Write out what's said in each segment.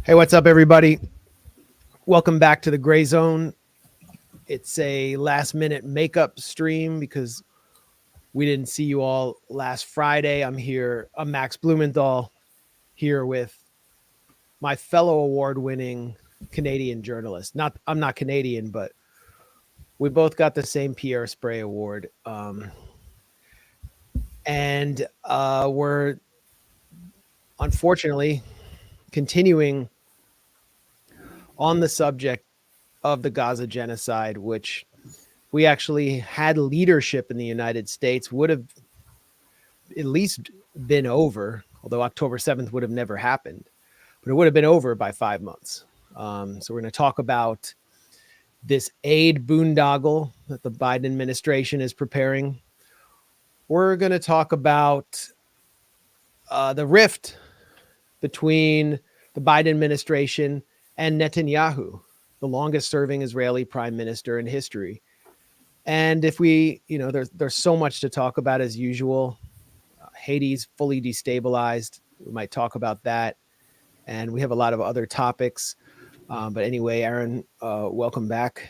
Hey, what's up, everybody? Welcome back to the Grayzone. It's a last-minute makeup stream because we didn't see you all last Friday. I'm Max Blumenthal, here with my fellow award-winning Canadian journalist. I'm not Canadian, but we both got the same Pierre Spray Award. And we're unfortunately continuing on the subject of the Gaza genocide, which we actually had leadership in the United States would have at least been over, although October 7th would have never happened, but it would have been over by 5 months. So we're going to talk about this aid boondoggle that the Biden administration is preparing. We're going to talk about the rift between the Biden administration and Netanyahu, the longest serving Israeli prime minister in history. And if we, there's so much to talk about as usual. Haiti's fully destabilized. We might talk about that. And we have a lot of other topics. But anyway, Aaron, welcome back.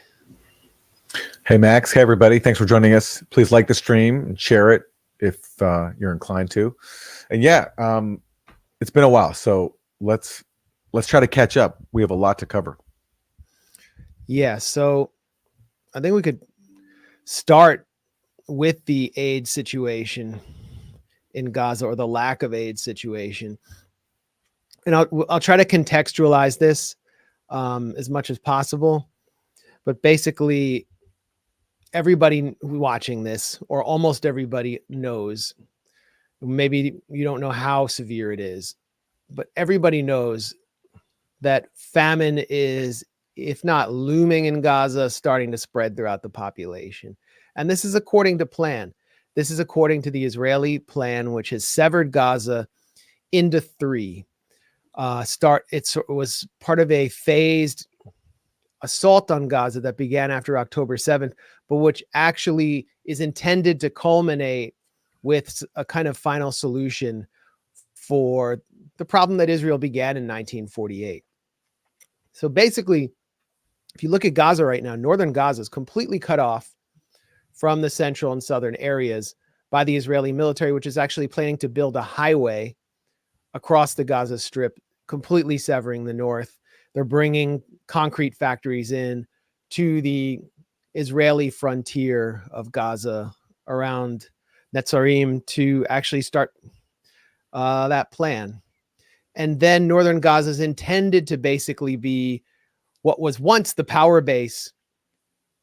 Hey, Max. Hey, everybody. Thanks for joining us. Please like the stream and share it if you're inclined to. And yeah, it's been a while. So let's try to catch up. We have a lot to cover. Yeah. So I think we could start with the aid situation in Gaza, or the lack of aid situation. And I'll try to contextualize this as much as possible. But basically, everybody watching this, or almost everybody, knows, maybe you don't know how severe it is, but everybody knows that famine is, if not looming in Gaza, starting to spread throughout the population. And this is according to plan. This is according to the Israeli plan, which has severed Gaza into three. It was part of a phased assault on Gaza that began after October 7th, but which actually is intended to culminate with a kind of final solution for the problem that Israel began in 1948. So basically, if you look at Gaza right now, northern Gaza is completely cut off from the central and southern areas by the Israeli military, which is actually planning to build a highway across the Gaza Strip, completely severing the north. They're bringing concrete factories in to the Israeli frontier of Gaza around Netzarim to actually start that plan. And then northern Gaza is intended to basically be what was once the power base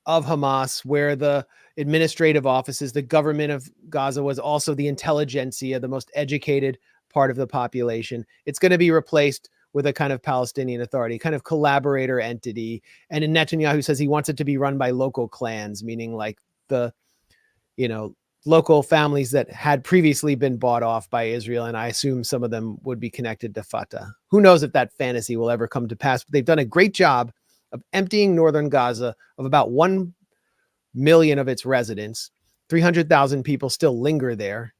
of Hamas, where the administrative offices, the government of Gaza, was also the intelligentsia, the most educated part of the population. It's going to be replaced with a kind of Palestinian Authority, kind of collaborator entity. And Netanyahu says he wants it to be run by local clans, meaning like the, local families that had previously been bought off by Israel. And I assume some of them would be connected to Fatah. Who knows if that fantasy will ever come to pass, but they've done a great job of emptying northern Gaza of about 1 million of its residents. 300,000 people still linger there,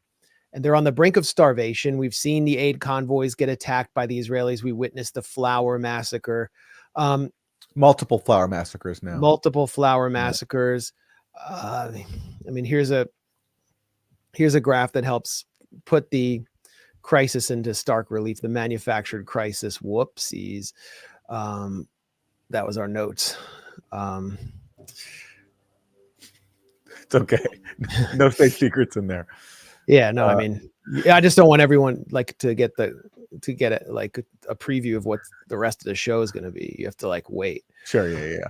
and they're on the brink of starvation. We've seen the aid convoys get attacked by the Israelis. We witnessed the flour massacre. Multiple flour massacres now. Multiple flour massacres. Here's a graph that helps put the crisis into stark relief. The manufactured crisis. Whoopsies. That was our notes. It's okay. No state secrets in there. Yeah, no, I just don't want everyone to get a preview of what the rest of the show is going to be. You have to wait. Sure. Yeah.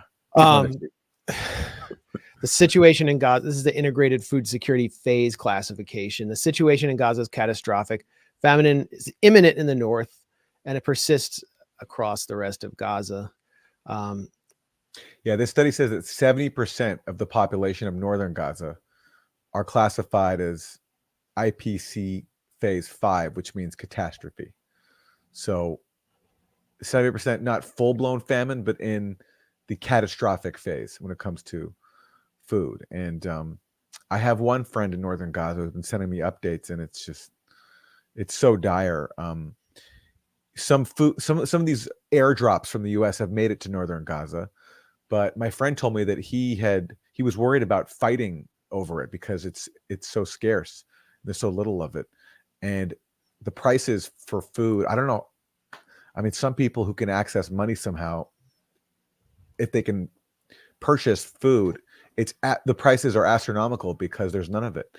The situation in Gaza, this is the integrated food security phase classification. The situation in Gaza is catastrophic. Famine is imminent in the north, and it persists across the rest of Gaza. This study says that 70% of the population of northern Gaza are classified as IPC phase 5, which means catastrophe. So 70% not full-blown famine, but in the catastrophic phase when it comes to food. And I have one friend in northern Gaza who's been sending me updates, and it's so dire. some of these airdrops from the U.S. have made it to northern Gaza, but my friend told me that he was worried about fighting over it because it's so scarce. There's so little of it, and the prices for food. I don't know. I mean, some people who can access money somehow, if they can purchase food, the prices are astronomical because there's none of it.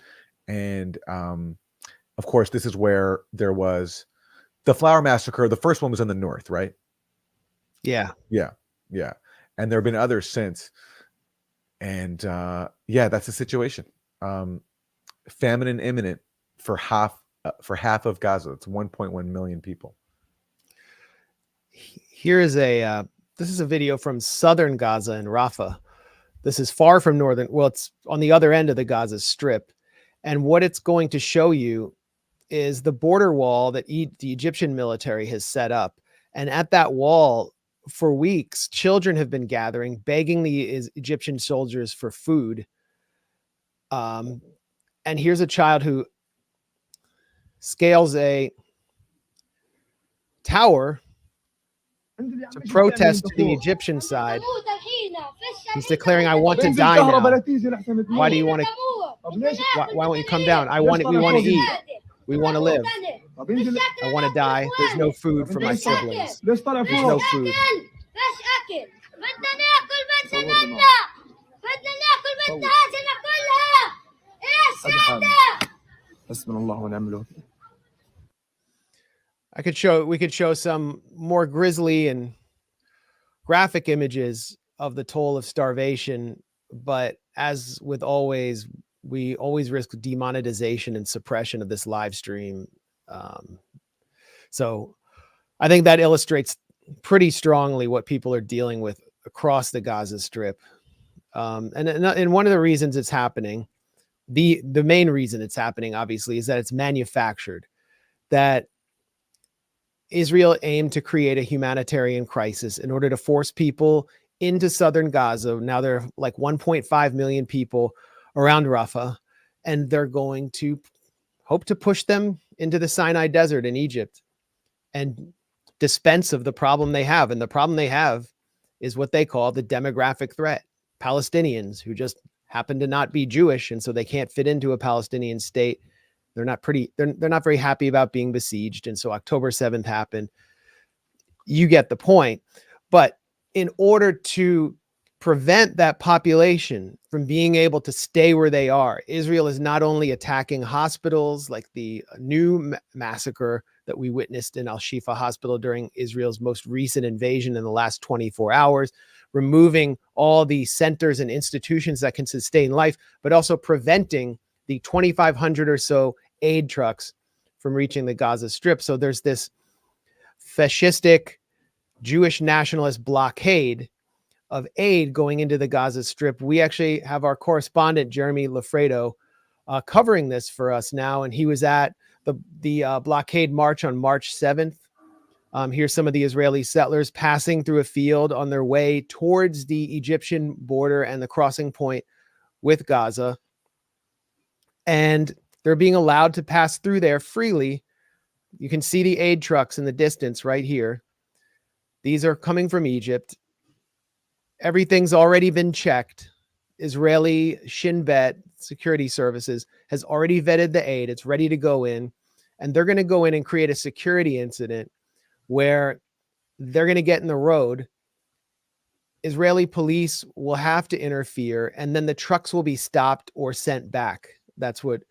And of course, this is where there was the flour massacre. The first one was in the north, right? Yeah. And there have been others since. And that's the situation. Famine and imminent for half of Gaza. It's 1.1 million people. Here is this is a video from southern Gaza in Rafah. This is far from northern. Well, it's on the other end of the Gaza Strip. And what it's going to show you is the border wall that the Egyptian military has set up. And at that wall, for weeks, children have been gathering, begging the Egyptian soldiers for food. And here's a child who scales a tower to protest to the Egyptian side. He's declaring, "I want to die now. Why do you want to? Why won't you come down? We want to eat. We want to live. I want to die. There's no food for my siblings. There's no food." We could show some more grisly and graphic images of the toll of starvation, but as with always, we always risk demonetization and suppression of this live stream. So I think that illustrates pretty strongly what people are dealing with across the Gaza Strip. And one of the reasons it's happening, the main reason it's happening, obviously, is that it's manufactured, that Israel aimed to create a humanitarian crisis in order to force people into southern Gaza. Now there are like 1.5 million people around Rafah, and they're going to hope to push them into the Sinai Desert in Egypt and dispense of the problem they have. And the problem they have is what they call the demographic threat. Palestinians who just happen to not be Jewish, and so they can't fit into a Palestinian state. They're not very happy about being besieged. And so October 7th happened. You get the point. But in order to prevent that population from being able to stay where they are, Israel is not only attacking hospitals like the new massacre that we witnessed in Al-Shifa Hospital during Israel's most recent invasion in the last 24 hours, removing all the centers and institutions that can sustain life, but also preventing the 2,500 or so aid trucks from reaching the Gaza Strip. So there's this fascistic Jewish nationalist blockade of aid going into the Gaza Strip. We actually have our correspondent, Jeremy Lafredo, covering this for us now. And he was at the blockade march on March 7th. Here's some of the Israeli settlers passing through a field on their way towards the Egyptian border and the crossing point with Gaza. And they're being allowed to pass through there freely. You can see the aid trucks in the distance right here. These are coming from Egypt. Everything's already been checked. Israeli Shin Bet security services has already vetted the aid. It's ready to go in. And they're going to go in and create a security incident where they're going to get in the road. Israeli police will have to interfere, and then the trucks will be stopped or sent back. That's what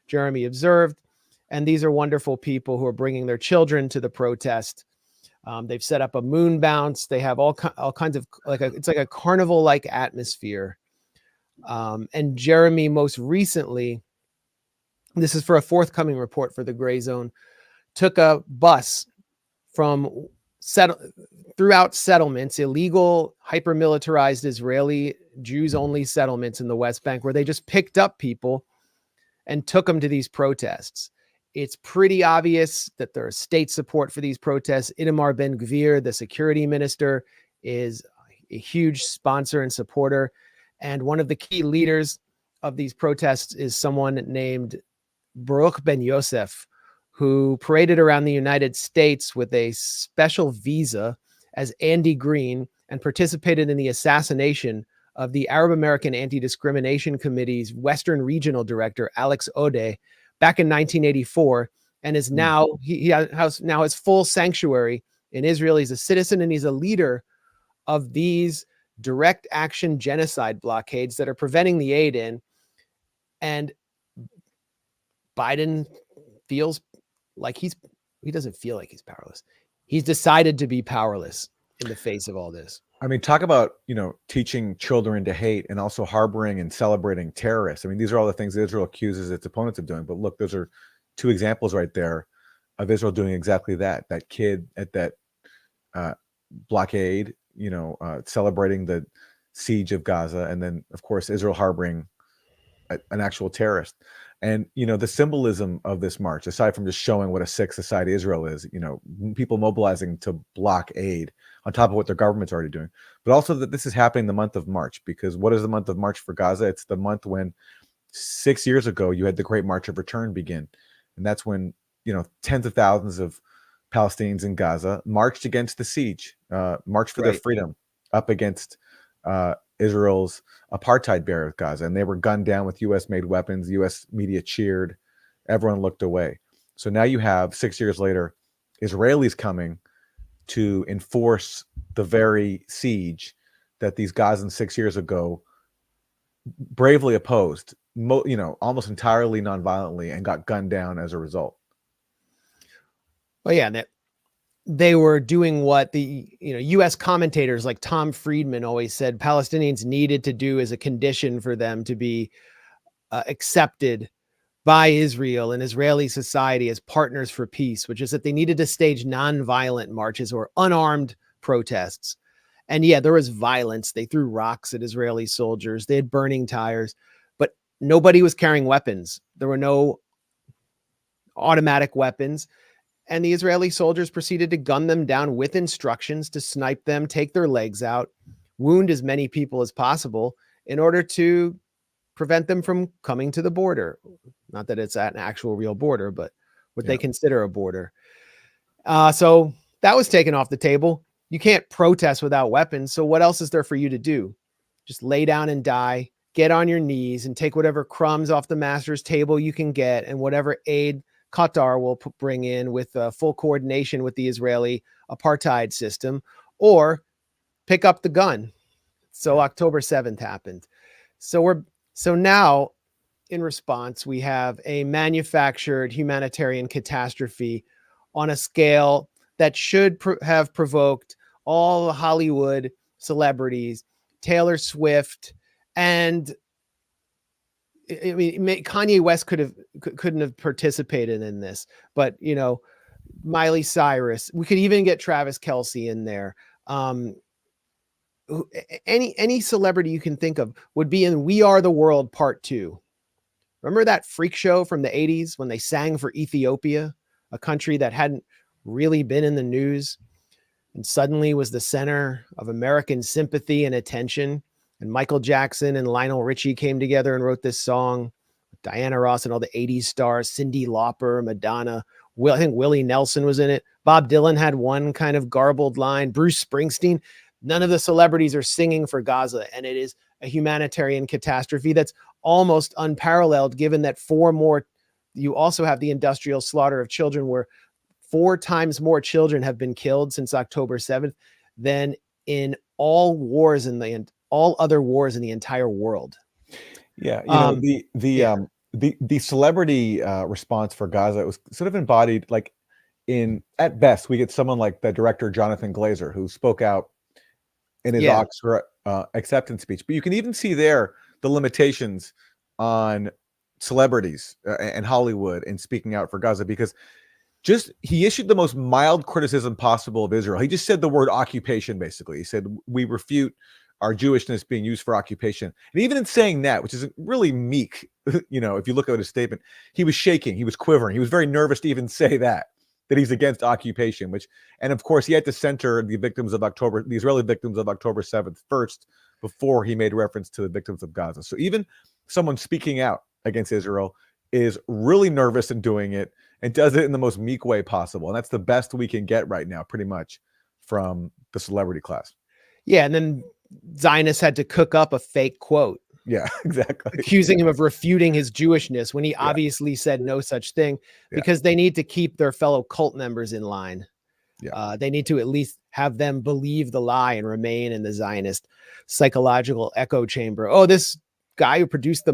Jeremy observed. And these are wonderful people who are bringing their children to the protest. They've set up a moon bounce. They have all kinds of, it's like a carnival-like atmosphere. And Jeremy most recently, this is for a forthcoming report for the Grayzone, took a bus from throughout settlements, illegal, hyper-militarized Israeli Jews-only settlements in the West Bank, where they just picked up people and took them to these protests. It's pretty obvious that there's state support for these protests. Itamar Ben-Gvir, the security minister, is a huge sponsor and supporter. And one of the key leaders of these protests is someone named Baruch Ben Yosef, who paraded around the United States with a special visa as Andy Green and participated in the assassination of the Arab American Anti-Discrimination Committee's Western Regional Director, Alex Ode, back in 1984, and is now, he has now his full sanctuary in Israel. He's a citizen and he's a leader of these direct action genocide blockades that are preventing the aid in. And Biden feels like he doesn't feel like he's powerless. He's decided to be powerless in the face of all this. I mean, talk about, teaching children to hate and also harboring and celebrating terrorists. I mean, these are all the things that Israel accuses its opponents of doing. But look, those are two examples right there of Israel doing exactly that. That kid at that blockade, celebrating the siege of Gaza. And then, of course, Israel harboring an actual terrorist. And, the symbolism of this march, aside from just showing what a sick society Israel is, people mobilizing to block aid on top of what their government's already doing, but also that this is happening the month of March, because what is the month of March for Gaza? It's the month when 6 years ago, you had the Great March of Return begin. And that's when, tens of thousands of Palestinians in Gaza marched against the siege, marched for their freedom up against Israel's apartheid barrier of Gaza, and they were gunned down with U.S.-made weapons. U.S. media cheered. Everyone looked away. So now you have, 6 years later, Israelis coming to enforce the very siege that these Gazans 6 years ago bravely opposed, almost entirely nonviolently, and got gunned down as a result. Well, yeah, they were doing what the U.S. commentators like Tom Friedman always said Palestinians needed to do as a condition for them to be accepted by Israel and Israeli society as partners for peace, which is that they needed to stage nonviolent marches or unarmed protests. And yeah, there was violence. They threw rocks at Israeli soldiers. They had burning tires, but nobody was carrying weapons. There were no automatic weapons. And the Israeli soldiers proceeded to gun them down with instructions to snipe them, take their legs out, wound as many people as possible in order to prevent them from coming to the border. Not that it's at an actual real border, but what they consider a border. So that was taken off the table. You can't protest without weapons. So what else is there for you to do? Just lay down and die, get on your knees and take whatever crumbs off the master's table you can get and whatever aid Qatar will bring in with full coordination with the Israeli apartheid system, or pick up the gun. So October 7th happened. So now in response, we have a manufactured humanitarian catastrophe on a scale that should have provoked all the Hollywood celebrities, Taylor Swift, and I mean, Kanye West couldn't have participated in this, but Miley Cyrus, we could even get Travis Kelce in there. Any celebrity you can think of would be in We Are the World Part 2. Remember that freak show from the 80s when they sang for Ethiopia, a country that hadn't really been in the news and suddenly was the center of American sympathy and attention? And Michael Jackson and Lionel Richie came together and wrote this song. Diana Ross and all the 80s stars, Cyndi Lauper, Madonna. I think Willie Nelson was in it. Bob Dylan had one kind of garbled line. Bruce Springsteen. None of the celebrities are singing for Gaza. And it is a humanitarian catastrophe that's almost unparalleled, given that you also have the industrial slaughter of children, where 4 times more children have been killed since October 7th than in all other wars in the entire world. Yeah, the celebrity response for Gaza was sort of embodied, like at best, we get someone like the director Jonathan Glazer, who spoke out in his Oscar acceptance speech. But you can even see there the limitations on celebrities and Hollywood in speaking out for Gaza, because he issued the most mild criticism possible of Israel. He just said the word occupation, basically. He said, we refute our Jewishness being used for occupation. And even in saying that, which is really meek, if you look at his statement, he was shaking, he was quivering, he was very nervous to even say that he's against occupation, and of course he had to center the Israeli victims of October 7th first before he made reference to the victims of Gaza. So even someone speaking out against Israel is really nervous in doing it, and does it in the most meek way possible. And that's the best we can get right now, pretty much, from the celebrity class. Yeah, and then Zionists had to cook up a fake quote. Yeah, exactly. Accusing him of refuting his Jewishness when he obviously said no such thing, because they need to keep their fellow cult members in line. They need to at least have them believe the lie and remain in the Zionist psychological echo chamber. Oh, this guy who produced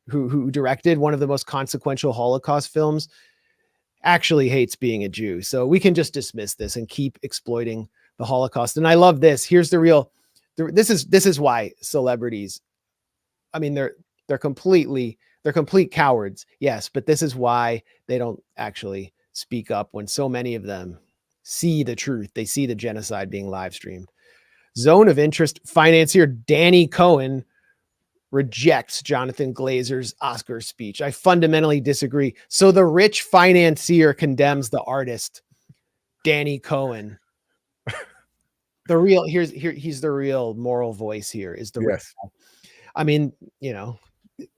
who directed one of the most consequential Holocaust films actually hates being a Jew. So we can just dismiss this and keep exploiting the Holocaust. And I love this. Here's the real, this is why celebrities, I mean, they're complete cowards. Yes. But this is why they don't actually speak up when so many of them see the truth. They see the genocide being live streamed. Zone of interest financier Danny Cohen rejects Jonathan Glazer's Oscar speech. I fundamentally disagree. So the rich financier condemns the artist, Danny Cohen. He's the real moral voice here, is the rich. I mean,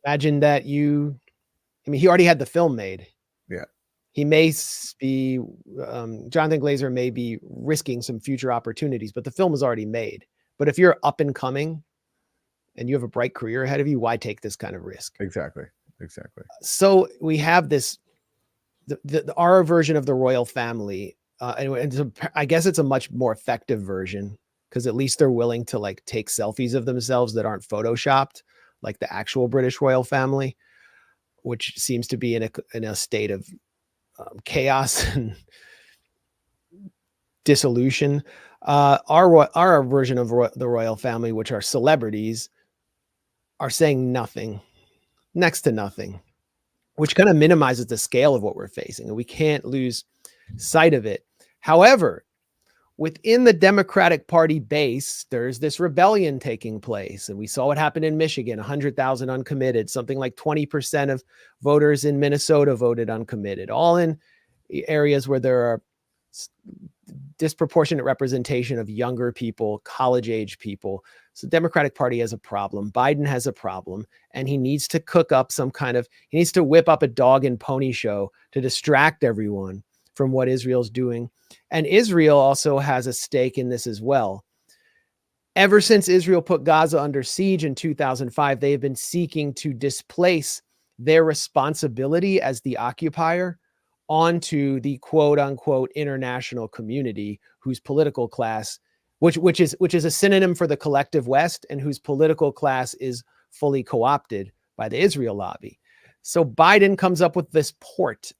imagine that he already had the film made. Yeah. He may be, Jonathan Glazer may be risking some future opportunities, but the film is already made. But if you're up and coming and you have a bright career ahead of you, why take this kind of risk? Exactly. So we have this, our version of the royal family. And I guess it's a much more effective version, because at least they're willing to take selfies of themselves that aren't photoshopped, like the actual British royal family, which seems to be in a state of chaos and dissolution. Our version of the royal family, which are celebrities, are saying nothing, next to nothing, which kind of minimizes the scale of what we're facing, and we can't lose sight of it. However, within the Democratic Party base, there's this rebellion taking place. And we saw what happened in Michigan, 100,000 uncommitted, something like 20% of voters in Minnesota voted uncommitted, all in areas where there are disproportionate representation of younger people, college age people. So the Democratic Party has a problem. Biden has a problem, and he needs to cook up he needs to whip up a dog and pony show to distract everyone from what Israel's doing. And Israel also has a stake in this as well. Ever since Israel put Gaza under siege in 2005, they have been seeking to displace their responsibility as the occupier onto the quote unquote international community, whose political class, which is a synonym for the collective West, and whose political class is fully co-opted by the Israel lobby. So Biden comes up with this port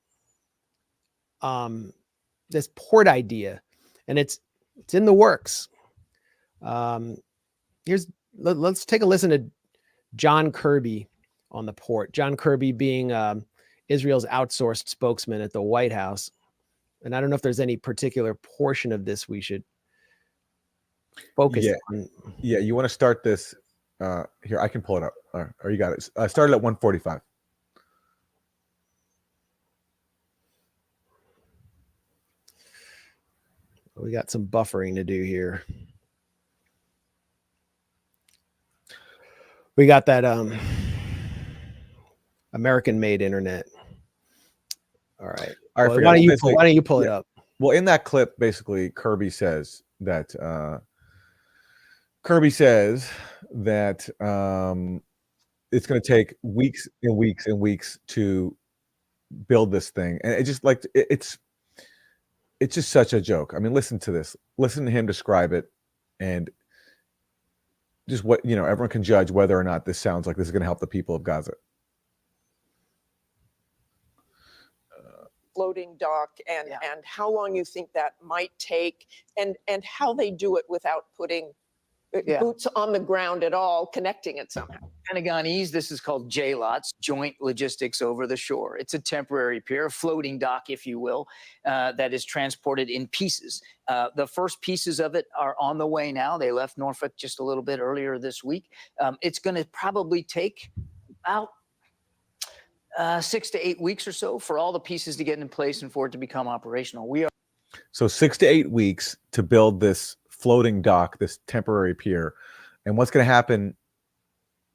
idea, and it's in the works. Let's take a listen to John Kirby on the port. John Kirby being Israel's outsourced spokesman at the White House. And I don't know if there's any particular portion of this we should focus on. Yeah, you want to start this here? I can pull it up. Or you got it. I started at 1:45. We got some buffering to do here. We got that American-made internet. All right. Why don't you pull it up? Well, in that clip, basically, Kirby says that it's going to take weeks and weeks and weeks to build this thing, and it's just such a joke. I mean, listen to this. Listen to him describe it, and just what everyone can judge whether or not this sounds like this is going to help the people of Gaza. Floating dock and how long you think that might take, and how they do it without putting boots on the ground at all, connecting it somehow. Pentagonese, this is called JLOTS, Joint Logistics Over the Shore. It's a temporary pier, a floating dock, if you will, that is transported in pieces. The first pieces of it are on the way now. They left Norfolk just a little bit earlier this week. It's going to probably take about 6 to 8 weeks or so for all the pieces to get in place and for it to become operational. So 6 to 8 weeks to build this floating dock, this temporary pier. And what's going to happen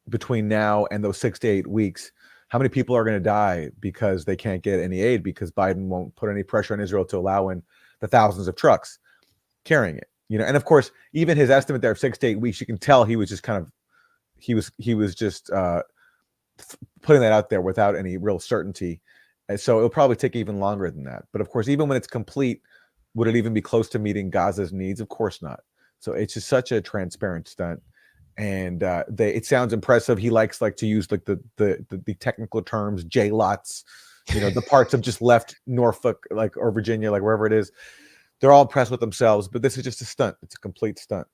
between now and those 6 to 8 weeks? How many people are going to die because they can't get any aid because Biden won't put any pressure on Israel to allow in the thousands of trucks carrying it? And of course, even his estimate there of 6 to 8 weeks, you can tell he was just kind of, he was just putting that out there without any real certainty. And so it'll probably take even longer than that. But of course, even when it's complete, would it even be close to meeting Gaza's needs? Of course not. So it's just such a transparent stunt. And it sounds impressive. He likes to use the technical terms, J-lots, the parts of just left Norfolk, or Virginia, wherever it is. They're all impressed with themselves, but this is just a stunt. It's a complete stunt.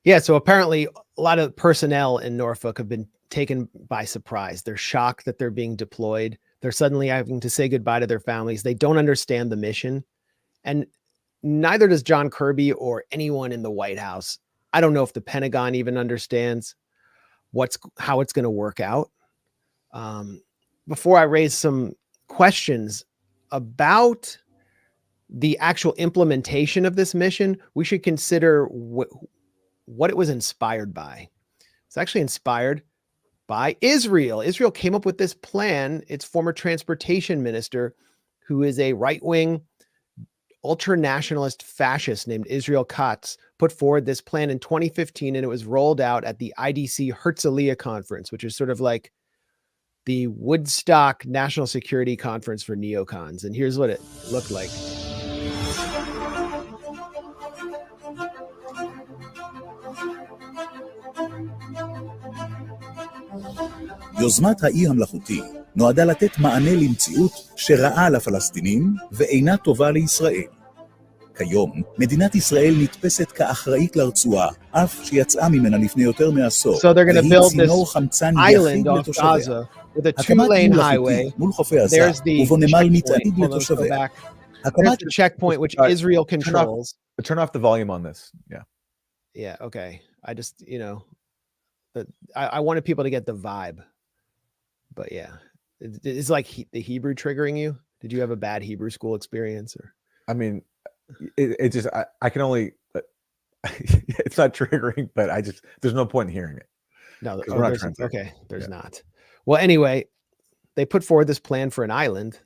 Yeah. So apparently a lot of personnel in Norfolk have been taken by surprise. They're shocked that they're being deployed. They're suddenly having to say goodbye to their families. They don't understand the mission. And neither does John Kirby or anyone in the White House. I don't know if the Pentagon even understands how it's going to work out. Before I raise some questions about the actual implementation of this mission, we should consider what it was inspired by. It's actually inspired by Israel. Israel came up with this plan. Its former transportation minister, who is a right-wing ultra-nationalist fascist named Israel Katz, put forward this plan in 2015, and it was rolled out at the IDC Herzliya conference, which is sort of like the Woodstock National Security Conference for neocons. And here's what it looked like. יוזמת האי המלאכותי נועדה לתת מענה למציאות שרעה לפלסטינים ואינה טובה לישראל. כיום, מדינת ישראל נתפסת כאחראית לרצועה, אף שיצאה ממנה לפני יותר מעשור. So they're going to build this חמצן island off לתושביה. Gaza with a הקמת two-lane מול highway. מול חופי עזה, There's the ובו נמל checkpoint. מטענים Hold on, let's go לתושביה. back. There's the checkpoint, which Israel Turn controls. off the volume on this. Yeah. Yeah. Okay. I just, I wanted people to get the vibe, but yeah, it's like the Hebrew triggering you. Did you have a bad Hebrew school experience? Or I mean, it just, I can only, it's not triggering, but there's no point in hearing it. no, we're not translating. okay, there's Yeah. not. Well, anyway, they put forward this plan for an island,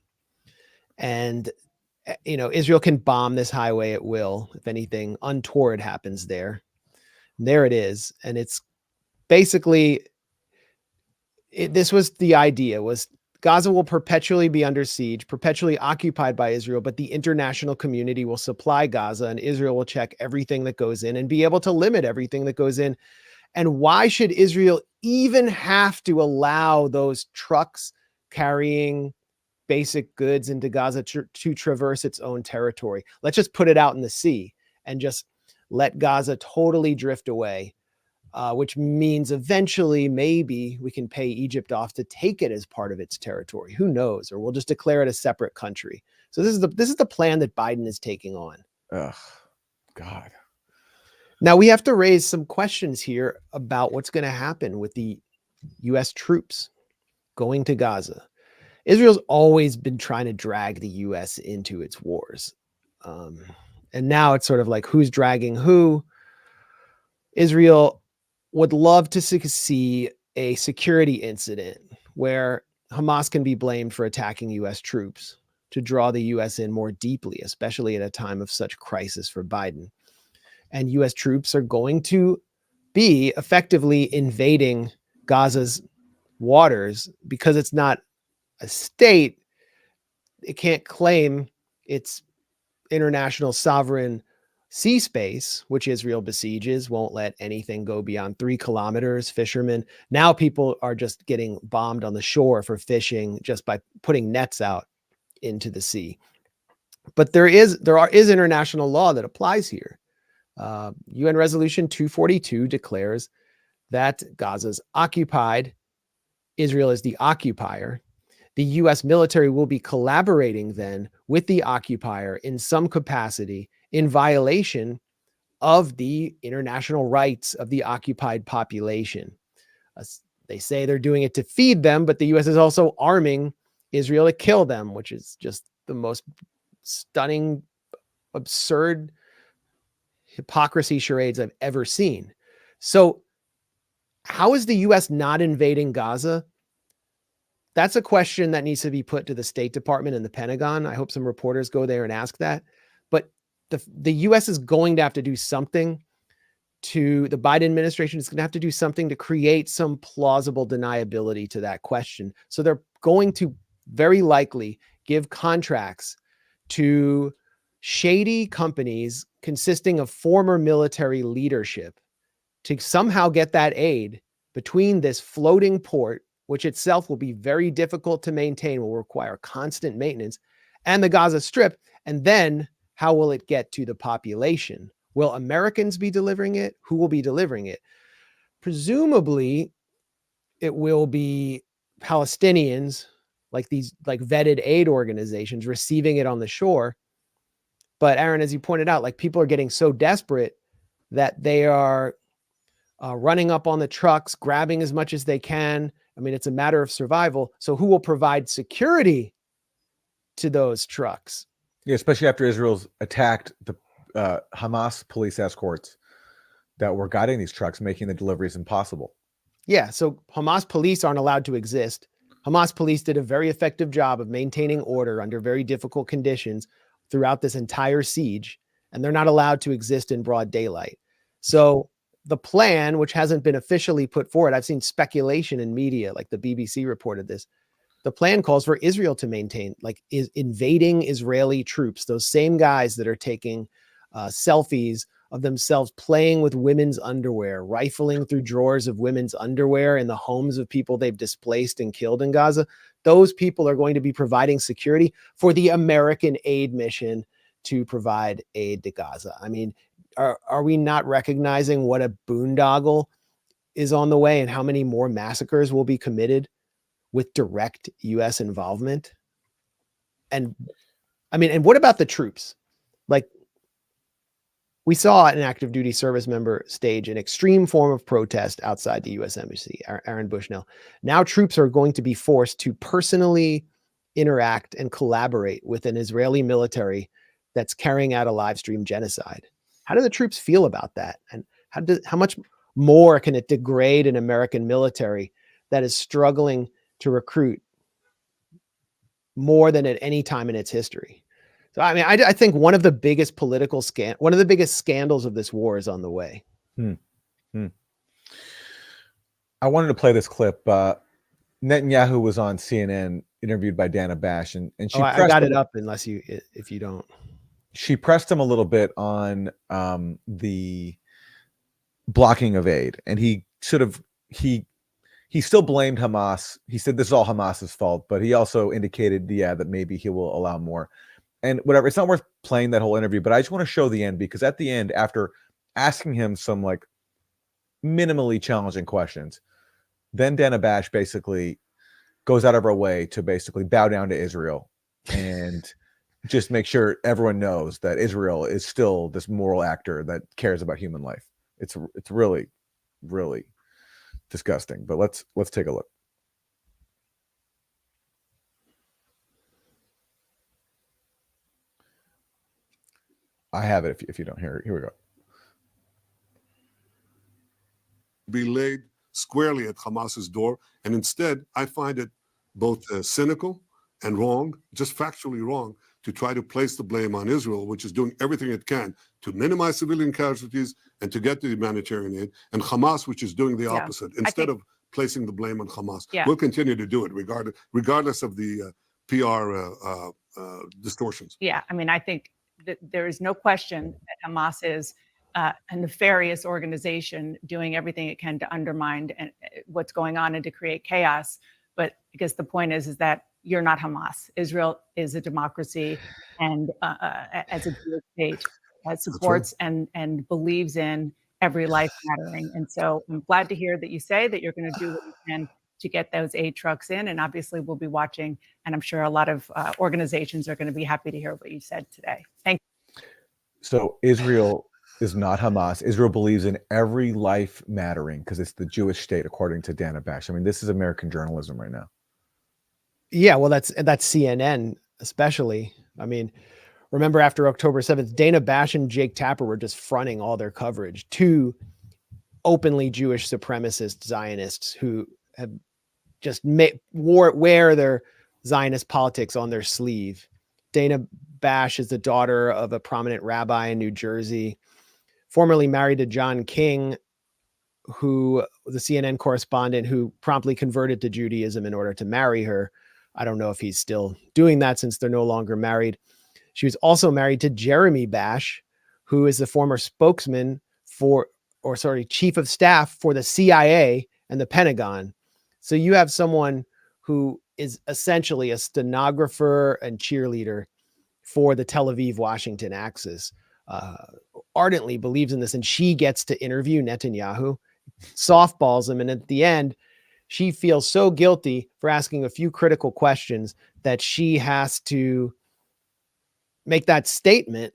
and Israel can bomb this highway at will. If anything untoward happens there, there it is. And it's basically, this was the idea, was Gaza will perpetually be under siege, perpetually occupied by Israel, but the international community will supply Gaza, and Israel will check everything that goes in and be able to limit everything that goes in. And why should Israel even have to allow those trucks carrying basic goods into Gaza to traverse its own territory? Let's just put it out in the sea and just let Gaza totally drift away, which means eventually maybe we can pay Egypt off to take it as part of its territory. Who knows? Or we'll just declare it a separate country. So this is the plan that Biden is taking on. Ugh, God. Now we have to raise some questions here about what's going to happen with the U.S. troops going to Gaza. Israel's always been trying to drag the U.S. into its wars. And now it's sort of like, who's dragging who? Israel would love to see a security incident where Hamas can be blamed for attacking U.S. troops to draw the U.S. in more deeply, especially at a time of such crisis for Biden. And U.S. troops are going to be effectively invading Gaza's waters because it's not a state. It can't claim its international sovereign sea space, which Israel besieges, won't let anything go beyond 3 kilometers. Fishermen, now people are just getting bombed on the shore for fishing just by putting nets out into the sea. But there is international law that applies here. UN Resolution 242 declares that Gaza's occupied. Israel is the occupier. The U.S. military will be collaborating then with the occupier in some capacity in violation of the international rights of the occupied population. They say they're doing it to feed them, but the U.S. is also arming Israel to kill them, which is just the most stunning, absurd hypocrisy charades I've ever seen. So how is the U.S. not invading Gaza? that's a question that needs to be put to the State Department and the Pentagon. I hope some reporters go there and ask that. But the U.S. is going to have to do something the Biden administration is going to have to do something to create some plausible deniability to that question. So they're going to very likely give contracts to shady companies consisting of former military leadership to somehow get that aid between this floating port, which itself will be very difficult to maintain, will require constant maintenance, and the Gaza Strip. And then how will it get to the population? Will Americans be delivering it? Who will be delivering it? Presumably, it will be Palestinians, like these vetted aid organizations receiving it on the shore. But Aaron, as you pointed out, like people are getting so desperate that they are running up on the trucks, grabbing as much as they can. I mean, it's a matter of survival. So who will provide security to those trucks? Yeah, especially after Israel's attacked the Hamas police escorts that were guiding these trucks, making the deliveries impossible. Yeah, so Hamas police aren't allowed to exist. Hamas police did a very effective job of maintaining order under very difficult conditions throughout this entire siege, and they're not allowed to exist in broad daylight. So the plan, which hasn't been officially put forward, I've seen speculation in media, like the BBC reported this. The plan calls for Israel to maintain, invading Israeli troops, those same guys that are taking selfies of themselves playing with women's underwear, rifling through drawers of women's underwear in the homes of people they've displaced and killed in Gaza. Those people are going to be providing security for the American aid mission to provide aid to Gaza. I mean, are we not recognizing what a boondoggle is on the way and how many more massacres will be committed with direct U.S. involvement? And I mean, and what about the troops? Like, we saw an active duty service member stage an extreme form of protest outside the U.S. Embassy, Aaron Bushnell. Now troops are going to be forced to personally interact and collaborate with an Israeli military that's carrying out a live stream genocide. How do the troops feel about that? And how much more can it degrade an American military that is struggling to recruit more than at any time in its history? So, I mean, I think one of the biggest one of the biggest scandals of this war is on the way. I wanted to play this clip. Netanyahu was on CNN, interviewed by Dana Bash, and she I got it up if you don't. She pressed him a little bit on the blocking of aid, and he still blamed Hamas. He said this is all Hamas's fault, but he also indicated, that maybe he will allow more. And whatever, it's not worth playing that whole interview, but I just want to show the end, because at the end, after asking him some minimally challenging questions, then Dana Bash basically goes out of her way to basically bow down to Israel and just make sure everyone knows that Israel is still this moral actor that cares about human life. It's really, really disgusting. But let's take a look. I have it if you don't hear it. Here we go. Be laid squarely at Hamas's door. And instead, I find it both cynical and wrong, just factually wrong, to try to place the blame on Israel, which is doing everything it can to minimize civilian casualties and to get the humanitarian aid, and Hamas, which is doing the opposite. Instead of placing the blame on Hamas, we'll continue to do it regardless of the PR distortions. Yeah, I mean, I think that there is no question that Hamas is a nefarious organization doing everything it can to undermine what's going on and to create chaos. But I guess the point is that you're not Hamas. Israel is a democracy, and as a Jewish state, supports and believes in every life mattering. And so I'm glad to hear that you say that you're going to do what you can to get those aid trucks in. And obviously we'll be watching, and I'm sure a lot of organizations are going to be happy to hear what you said today. Thank you. So Israel is not Hamas. Israel believes in every life mattering because it's the Jewish state, according to Dana Bash. I mean, this is American journalism right now. Yeah, well, that's CNN especially. I mean, remember after October 7th, Dana Bash and Jake Tapper were just fronting all their coverage to openly Jewish supremacist Zionists who have just wear their Zionist politics on their sleeve. Dana Bash is the daughter of a prominent rabbi in New Jersey, formerly married to John King, who the CNN correspondent who promptly converted to Judaism in order to marry her. I don't know if he's still doing that since they're no longer married. She was also married to Jeremy Bash, who is the former spokesman chief of staff for the CIA and the Pentagon. So you have someone who is essentially a stenographer and cheerleader for the Tel Aviv, Washington axis, ardently believes in this. And she gets to interview Netanyahu, softballs him. And at the end, she feels so guilty for asking a few critical questions that she has to make that statement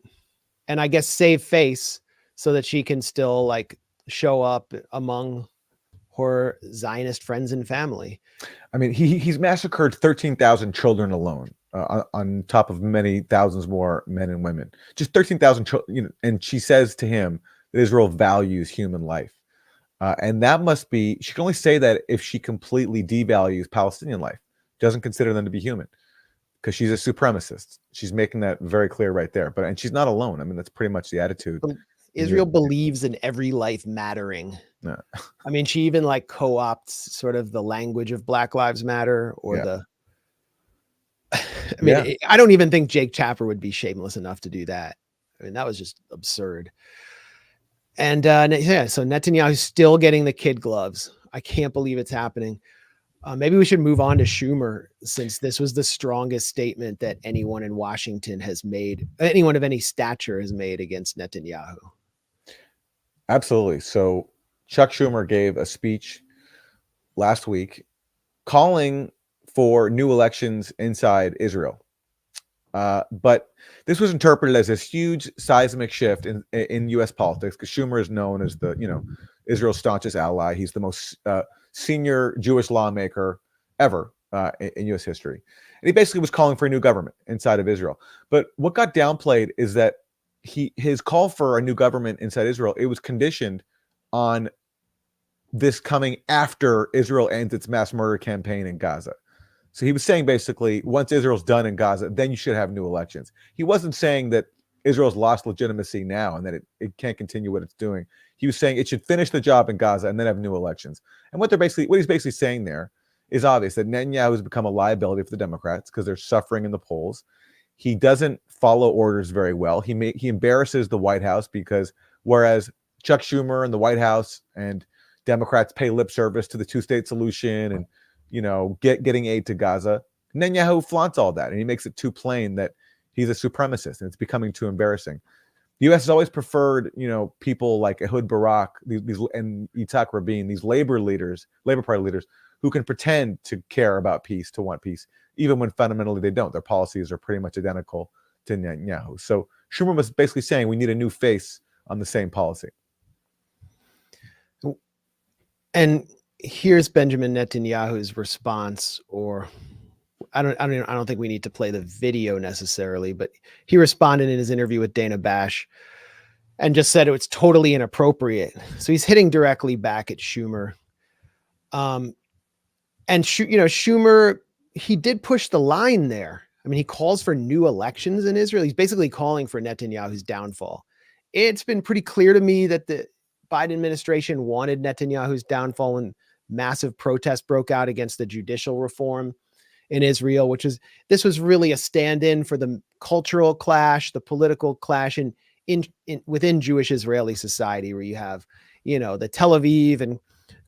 and I guess save face so that she can still like show up among her Zionist friends and family. I mean, he's massacred 13,000 children alone, on top of many thousands more men and women. Just 13,000 children, you know, and she says to him that Israel values human life. And that must be, she can only say that if she completely devalues Palestinian life, doesn't consider them to be human, because she's a supremacist. She's making that very clear right there. And she's not alone. I mean, that's pretty much the attitude. Israel believes in every life mattering. Yeah. I mean, she even like co-opts sort of the language of Black Lives Matter or I don't even think Jake Tapper would be shameless enough to do that. I mean, that was just absurd. And so Netanyahu's still getting the kid gloves. I can't believe it's happening. Maybe we should move on to Schumer, since this was the strongest statement that anyone in Washington has made, anyone of any stature has made against Netanyahu. Absolutely. So Chuck Schumer gave a speech last week calling for new elections inside Israel. But this was interpreted as this huge seismic shift in U.S. politics, because Schumer is known as Israel's staunchest ally. He's the most senior Jewish lawmaker ever in U.S. history. And he basically was calling for a new government inside of Israel. But what got downplayed is that his call for a new government inside Israel, it was conditioned on this coming after Israel ends its mass murder campaign in Gaza. So he was saying basically, once Israel's done in Gaza, then you should have new elections. He wasn't saying that Israel's lost legitimacy now and that it can't continue what it's doing. He was saying it should finish the job in Gaza and then have new elections. And what he's basically saying there is obvious, that Netanyahu has become a liability for the Democrats because they're suffering in the polls. He doesn't follow orders very well. He embarrasses the White House, because whereas Chuck Schumer and the White House and Democrats pay lip service to the two-state solution and, you know, getting aid to Gaza, Netanyahu flaunts all that, and he makes it too plain that he's a supremacist, and it's becoming too embarrassing. The U.S. has always preferred, you know, people like Ehud Barak and Yitzhak Rabin, these Labor Party leaders, who can pretend to care about peace, to want peace, even when fundamentally they don't. Their policies are pretty much identical to Netanyahu. So Schumer was basically saying we need a new face on the same policy. And here's Benjamin Netanyahu's response, or I don't think we need to play the video necessarily, but he responded in his interview with Dana Bash and just said it was totally inappropriate. So he's hitting directly back at Schumer. Schumer, he did push the line there. I mean, he calls for new elections in Israel. He's basically calling for Netanyahu's downfall. It's been pretty clear to me that the Biden administration wanted Netanyahu's downfall when massive protests broke out against the judicial reform in Israel, this was really a stand-in for the cultural clash, the political clash within Jewish Israeli society, where you have, you know, the Tel Aviv and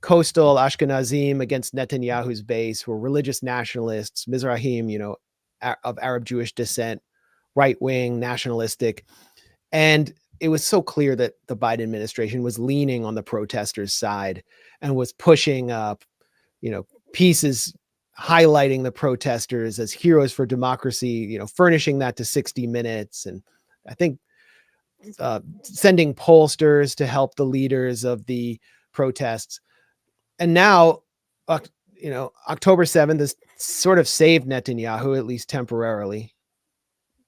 coastal Ashkenazim against Netanyahu's base, who are religious nationalists, Mizrahim, you know, of Arab Jewish descent, right-wing, nationalistic. And it was so clear that the Biden administration was leaning on the protesters' side and was pushing up, you know, pieces highlighting the protesters as heroes for democracy, you know, furnishing that to 60 Minutes. And I think sending pollsters to help the leaders of the protests. And now, October 7th has sort of saved Netanyahu, at least temporarily.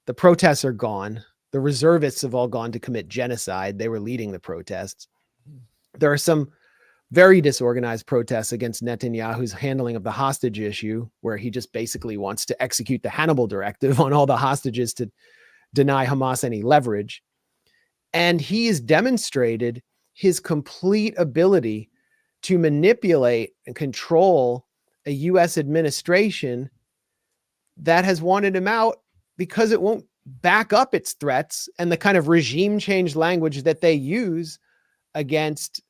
The protests are gone. The reservists have all gone to commit genocide. They were leading the protests. There are some very disorganized protests against Netanyahu's handling of the hostage issue, where he just basically wants to execute the Hannibal directive on all the hostages to deny Hamas any leverage. And he has demonstrated his complete ability to manipulate and control a U.S. administration that has wanted him out because it won't back up its threats and the kind of regime change language that they use against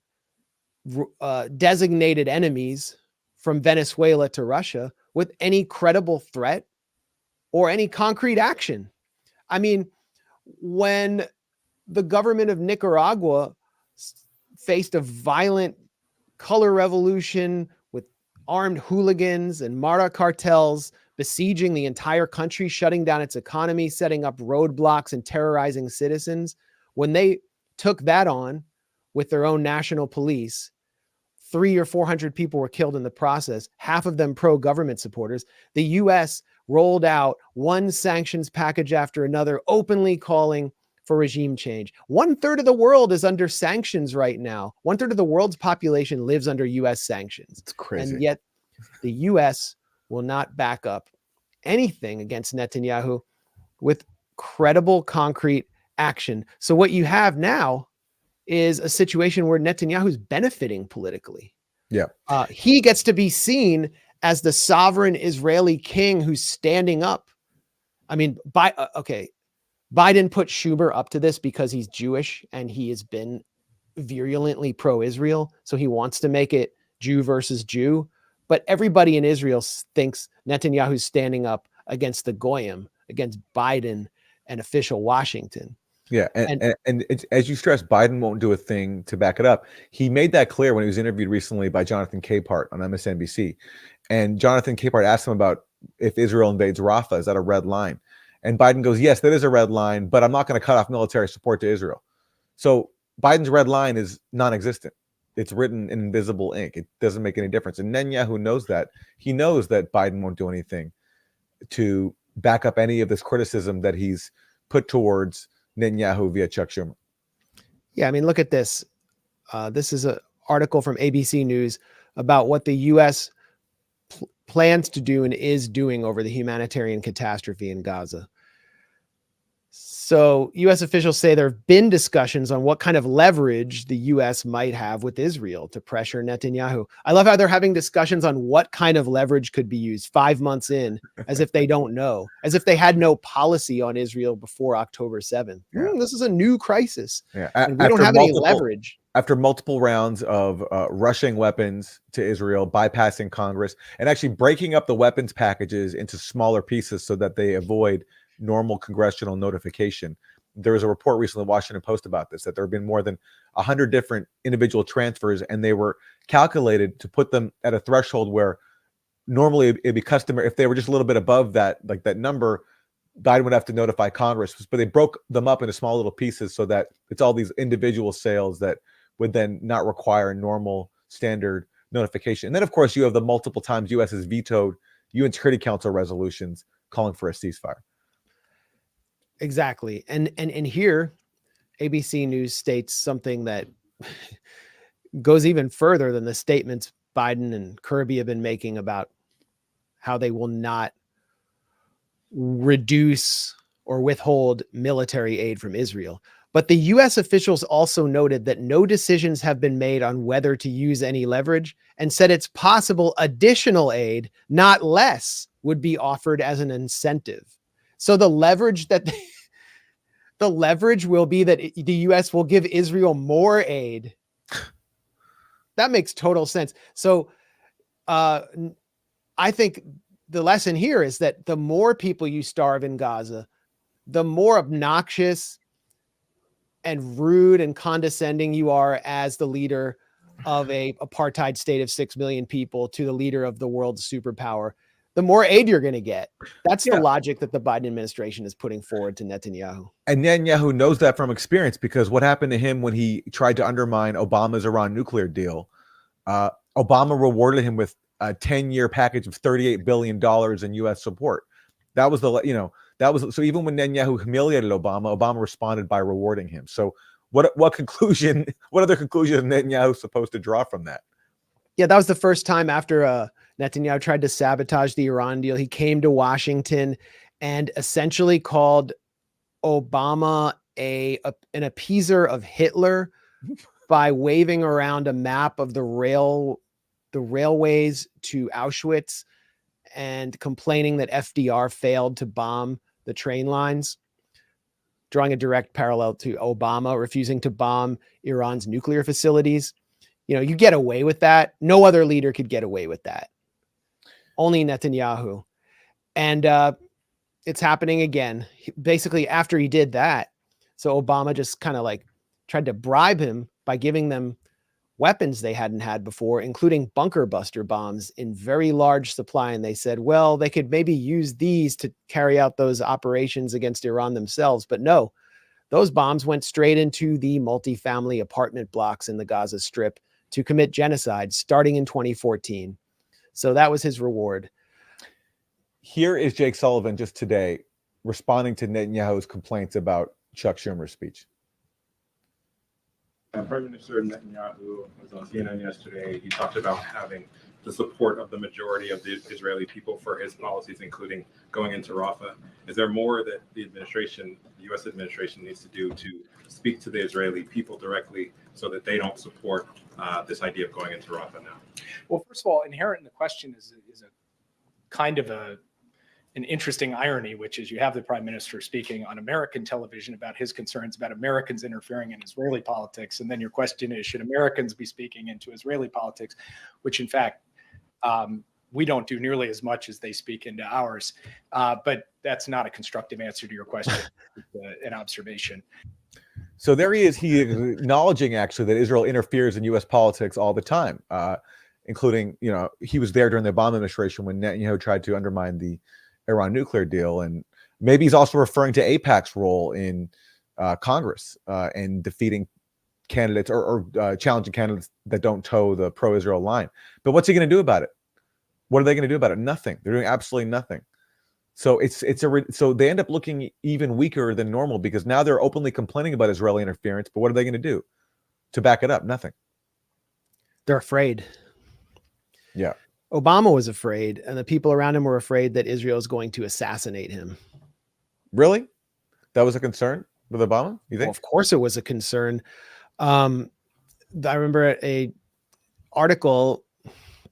designated enemies from Venezuela to Russia with any credible threat or any concrete action. I mean, when the government of Nicaragua faced a violent color revolution with armed hooligans and Mara cartels besieging the entire country, shutting down its economy, setting up roadblocks and terrorizing citizens, when they took that on with their own national police, 300 or 400 people were killed in the process, half of them pro-government supporters. The U.S. rolled out one sanctions package after another, openly calling for regime change. 1/3 of the world is under sanctions right now. 1/3 of the world's population lives under U.S. sanctions. It's crazy. And yet the U.S. will not back up anything against Netanyahu with credible, concrete action. So what you have now is a situation where Netanyahu is benefiting politically. Yeah. He gets to be seen as the sovereign Israeli king who's standing up. I mean, Biden put Schumer up to this because he's Jewish and he has been virulently pro-Israel. So he wants to make it Jew versus Jew. But everybody in Israel thinks Netanyahu's standing up against the Goyim, against Biden and official Washington. Yeah, and it's, as you stressed, Biden won't do a thing to back it up. He made that clear when he was interviewed recently by Jonathan Capehart on MSNBC. And Jonathan Capehart asked him about if Israel invades Rafah, is that a red line? And Biden goes, yes, that is a red line, but I'm not going to cut off military support to Israel. So Biden's red line is non-existent. It's written in invisible ink. It doesn't make any difference. And Netanyahu knows that. He knows that Biden won't do anything to back up any of this criticism that he's put towards Netanyahu via Chuck Schumer. Yeah, I mean, look at this. This is an article from ABC News about what the U.S. plans to do and is doing over the humanitarian catastrophe in Gaza. So U.S. officials say there have been discussions on what kind of leverage the U.S. might have with Israel to pressure Netanyahu. I love how they're having discussions on what kind of leverage could be used 5 months in, as if they don't know, as if they had no policy on Israel before October 7th. Yeah. This is a new crisis. Yeah. And we don't have any leverage. After multiple rounds of rushing weapons to Israel, bypassing Congress, and actually breaking up the weapons packages into smaller pieces so that they avoid normal congressional notification. There was a report recently in the Washington Post about this, that there have been more than 100 different individual transfers, and they were calculated to put them at a threshold where normally it'd be customary. If they were just a little bit above that, like that number, Biden would have to notify Congress, but they broke them up into small little pieces so that it's all these individual sales that would then not require normal standard notification. And then, of course, you have the multiple times U.S. has vetoed UN Security Council resolutions calling for a ceasefire. Exactly. And here, ABC News states something that goes even further than the statements Biden and Kirby have been making about how they will not reduce or withhold military aid from Israel. But the U.S. officials also noted that no decisions have been made on whether to use any leverage, and said it's possible additional aid, not less, would be offered as an incentive. So the leverage will be that the U.S. will give Israel more aid. That makes total sense. So I think the lesson here is that the more people you starve in Gaza, the more obnoxious and rude and condescending you are as the leader of a apartheid state of 6 million people to the leader of the world's superpower, the more aid you're going to get. That's the logic that the Biden administration is putting forward to Netanyahu. And Netanyahu knows that from experience, because what happened to him when he tried to undermine Obama's Iran nuclear deal, Obama rewarded him with a 10-year package of $38 billion in U.S. support. So even when Netanyahu humiliated Obama, Obama responded by rewarding him. So What other conclusion is Netanyahu supposed to draw from that? Yeah, that was the first time after Netanyahu tried to sabotage the Iran deal. He came to Washington and essentially called Obama an appeaser of Hitler by waving around a map of the railways to Auschwitz and complaining that FDR failed to bomb the train lines, drawing a direct parallel to Obama refusing to bomb Iran's nuclear facilities. You know, you get away with that. No other leader could get away with that. Only Netanyahu. And it's happening again. Basically, after he did that, so Obama just kind of like tried to bribe him by giving them weapons they hadn't had before, including bunker buster bombs in very large supply. And they said, well, they could maybe use these to carry out those operations against Iran themselves. But no, those bombs went straight into the multifamily apartment blocks in the Gaza Strip to commit genocide starting in 2014. So that was his reward. Here is Jake Sullivan just today responding to Netanyahu's complaints about Chuck Schumer's speech. Prime Minister Netanyahu was on CNN yesterday. He talked about having the support of the majority of the Israeli people for his policies, including going into Rafah. Is there more that the U.S. administration needs to do to speak to the Israeli people directly so that they don't support this idea of going into Rafah now? Well, first of all, inherent in the question is a kind of an interesting irony, which is you have the prime minister speaking on American television about his concerns about Americans interfering in Israeli politics. And then your question is, should Americans be speaking into Israeli politics, which in fact, we don't do nearly as much as they speak into ours. But that's not a constructive answer to your question, an observation. So there he is. He is acknowledging actually that Israel interferes in U.S. politics all the time, including, you know, he was there during the Obama administration when Netanyahu tried to undermine the Iran nuclear deal. And maybe he's also referring to AIPAC's role in Congress and defeating candidates or challenging candidates that don't toe the pro-Israel line. But what's he going to do about it? What are they going to do about it? Nothing. They're doing absolutely nothing. So so they end up looking even weaker than normal because now they're openly complaining about Israeli interference. But what are they going to do to back it up? Nothing. They're afraid. Yeah. Obama was afraid, and the people around him were afraid that Israel is going to assassinate him. Really? That was a concern with Obama, you think? Well, of course it was a concern. I remember a article.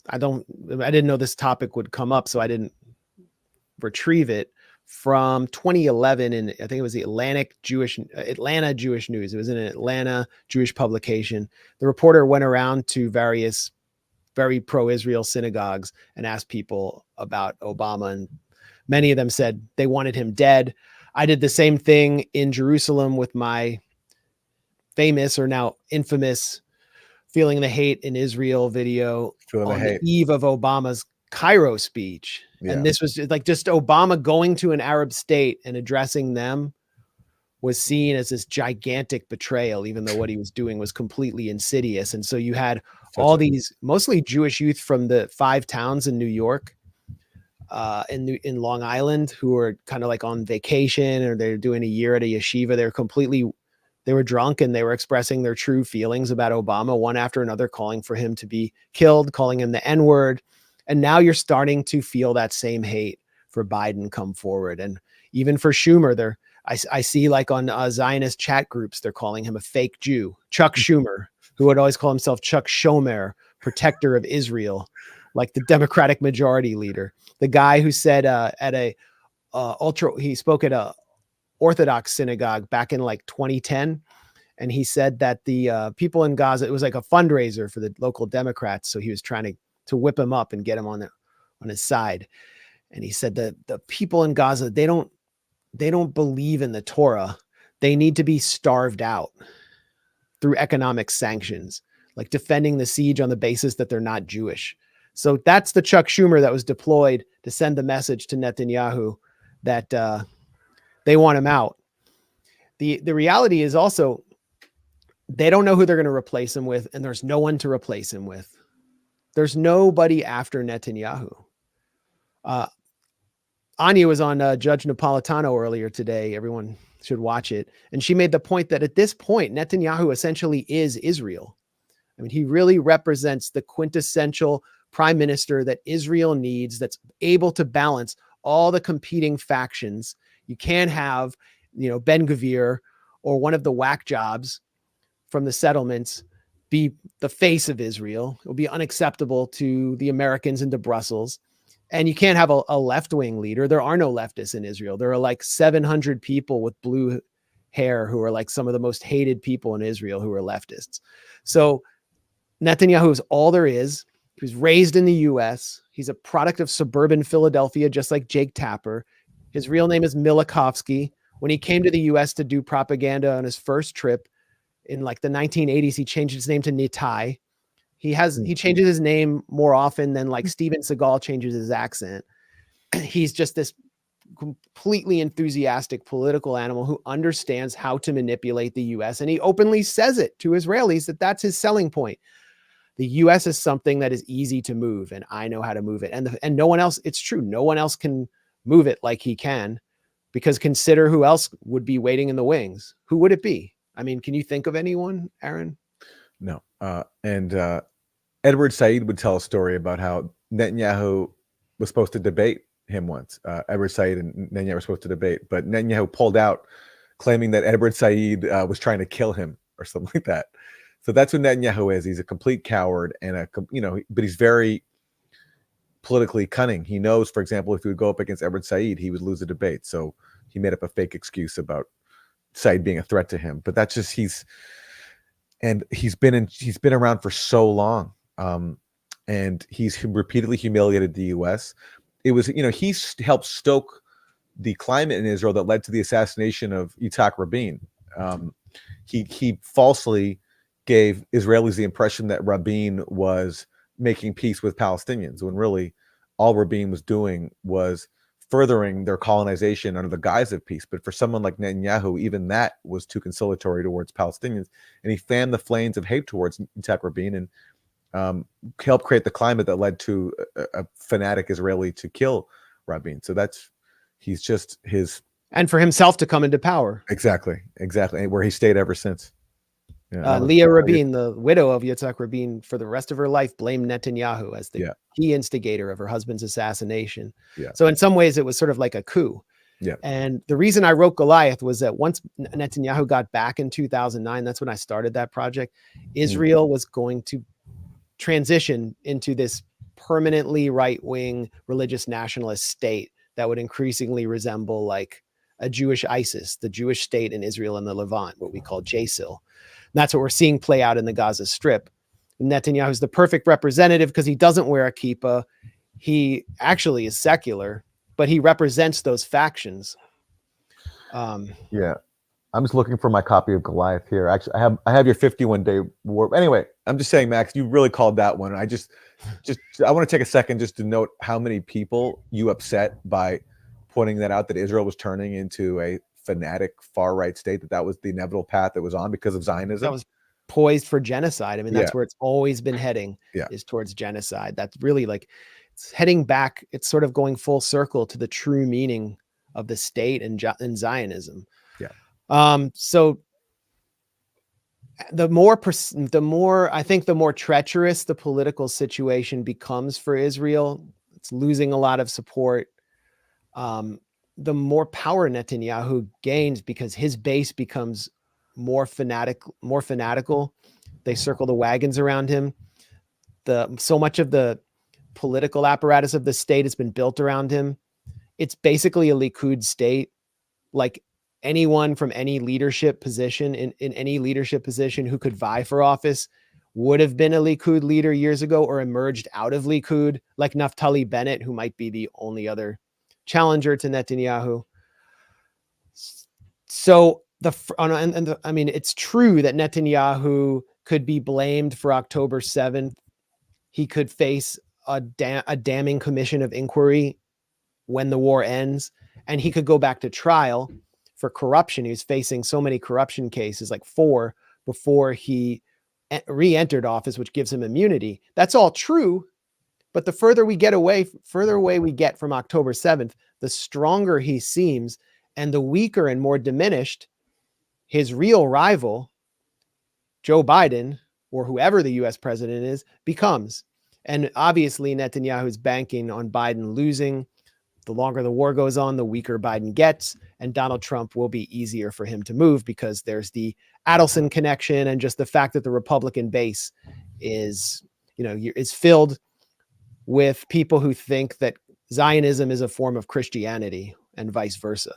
I didn't know this topic would come up, so I didn't retrieve it, from 2011. And I think it was the Atlanta Jewish News. It was in an Atlanta Jewish publication. The reporter went around to various very pro-Israel synagogues and asked people about Obama. And many of them said they wanted him dead. I did the same thing in Jerusalem with my famous, or now infamous, Feeling the Hate in Israel video on the eve of Obama's Cairo speech. Yeah. And this was like just Obama going to an Arab state and addressing them was seen as this gigantic betrayal, even though what he was doing was completely insidious. And so you had all these mostly Jewish youth from the 5 towns in New York, in Long Island, who were kind of like on vacation, or they're doing a year at a yeshiva. They were drunk and they were expressing their true feelings about Obama, one after another, calling for him to be killed, calling him the N-word. And now you're starting to feel that same hate for Biden come forward. And even for Schumer, I see like on Zionist chat groups, they're calling him a fake Jew, Chuck Schumer, who would always call himself Chuck Schumer, protector of Israel, like the Democratic majority leader. The guy who said he spoke at a Orthodox synagogue back in like 2010. And he said that the people in Gaza, it was like a fundraiser for the local Democrats. So he was trying to whip him up and get him on his side. And he said that the people in Gaza, they don't believe in the Torah. They need to be starved out through economic sanctions, like defending the siege on the basis that they're not Jewish. So that's the Chuck Schumer that was deployed to send the message to Netanyahu that they want him out. The reality is also they don't know who they're going to replace him with, and there's no one to replace him with. There's nobody after Netanyahu. Anya was on Judge Napolitano earlier today. Everyone should watch it. And she made the point that at this point, Netanyahu essentially is Israel. I mean, he really represents the quintessential prime minister that Israel needs, that's able to balance all the competing factions. You can't have, Ben Gvir or one of the whack jobs from the settlements be the face of Israel. It will be unacceptable to the Americans and to Brussels. And you can't have a left-wing leader. There are no leftists in Israel. There are like 700 people with blue hair who are like some of the most hated people in Israel who are leftists. So Netanyahu is all there is. He was raised in the US. He's a product of suburban Philadelphia, just like Jake Tapper. His real name is Milikovsky. When he came to the US to do propaganda on his first trip in like the 1980s, he changed his name to Nitai. He changes his name more often than like Steven Seagal changes his accent. He's just this completely enthusiastic political animal who understands how to manipulate the US. And he openly says it to Israelis that that's his selling point. The US is something that is easy to move, and I know how to move it. And no one else, it's true, no one else can move it like he can, because consider who else would be waiting in the wings. Who would it be? I mean, can you think of anyone, Aaron? No. And Edward Said would tell a story about how Netanyahu was supposed to debate him once. Edward Said and Netanyahu were supposed to debate, but Netanyahu pulled out, claiming that Edward Said was trying to kill him or something like that. So that's what Netanyahu is. He's a complete coward, and but he's very politically cunning. He knows, for example, if he would go up against Edward Said, he would lose a debate. So he made up a fake excuse about Said being a threat to him. But that's just he's been around for so long. And he's repeatedly humiliated the U.S. It was, he's helped stoke the climate in Israel that led to the assassination of Yitzhak Rabin. He falsely gave Israelis the impression that Rabin was making peace with Palestinians, when really all Rabin was doing was furthering their colonization under the guise of peace. But for someone like Netanyahu, even that was too conciliatory towards Palestinians, and he fanned the flames of hate towards Yitzhak Rabin and helped create the climate that led to a fanatic Israeli to kill Rabin. So he's just his... And for himself to come into power. Exactly. Where he stayed ever since. Yeah, Leah Rabin, the widow of Yitzhak Rabin, for the rest of her life, blamed Netanyahu as the key instigator of her husband's assassination. Yeah. So in some ways, it was sort of like a coup. Yeah. And the reason I wrote Goliath was that once Netanyahu got back in 2009, that's when I started that project. Israel was going to transition into this permanently right-wing religious nationalist state that would increasingly resemble like a Jewish ISIS, the Jewish state in Israel and the Levant, what we call JSIL. And that's what we're seeing play out in the Gaza Strip. Netanyahu is the perfect representative because he doesn't wear a kippah. He actually is secular, but he represents those factions. Yeah. I'm just looking for my copy of Goliath here. Actually, I have your 51-day war. Anyway, I'm just saying, Max, you really called that one. I want to take a second just to note how many people you upset by pointing that out, that Israel was turning into a fanatic far-right state, that was the inevitable path that was on because of Zionism. That was poised for genocide. I mean, that's where it's always been heading, is towards genocide. That's really like, it's heading back. It's sort of going full circle to the true meaning of the state and Zionism. Yeah. So the more treacherous the political situation becomes for Israel, it's losing a lot of support. The more power Netanyahu gains because his base becomes more fanatical. They circle the wagons around him. So much of the political apparatus of the state has been built around him. It's basically a Likud state. Like anyone from any leadership position in any leadership position who could vie for office would have been a Likud leader years ago or emerged out of Likud, like Naftali Bennett, who might be the only other challenger to Netanyahu. So I mean, it's true that Netanyahu could be blamed for October 7th. He could face a damning commission of inquiry when the war ends, and he could go back to trial for corruption. He was facing so many corruption cases, like 4, before he re-entered office, which gives him immunity. That's all true. But the further away we get from October 7th, the stronger he seems, and the weaker and more diminished his real rival, Joe Biden, or whoever the US president is, becomes. And obviously, Netanyahu is banking on Biden losing. The longer the war goes on, the weaker Biden gets, and Donald Trump will be easier for him to move because there's the Adelson connection and just the fact that the Republican base is, is filled with people who think that Zionism is a form of Christianity and vice versa.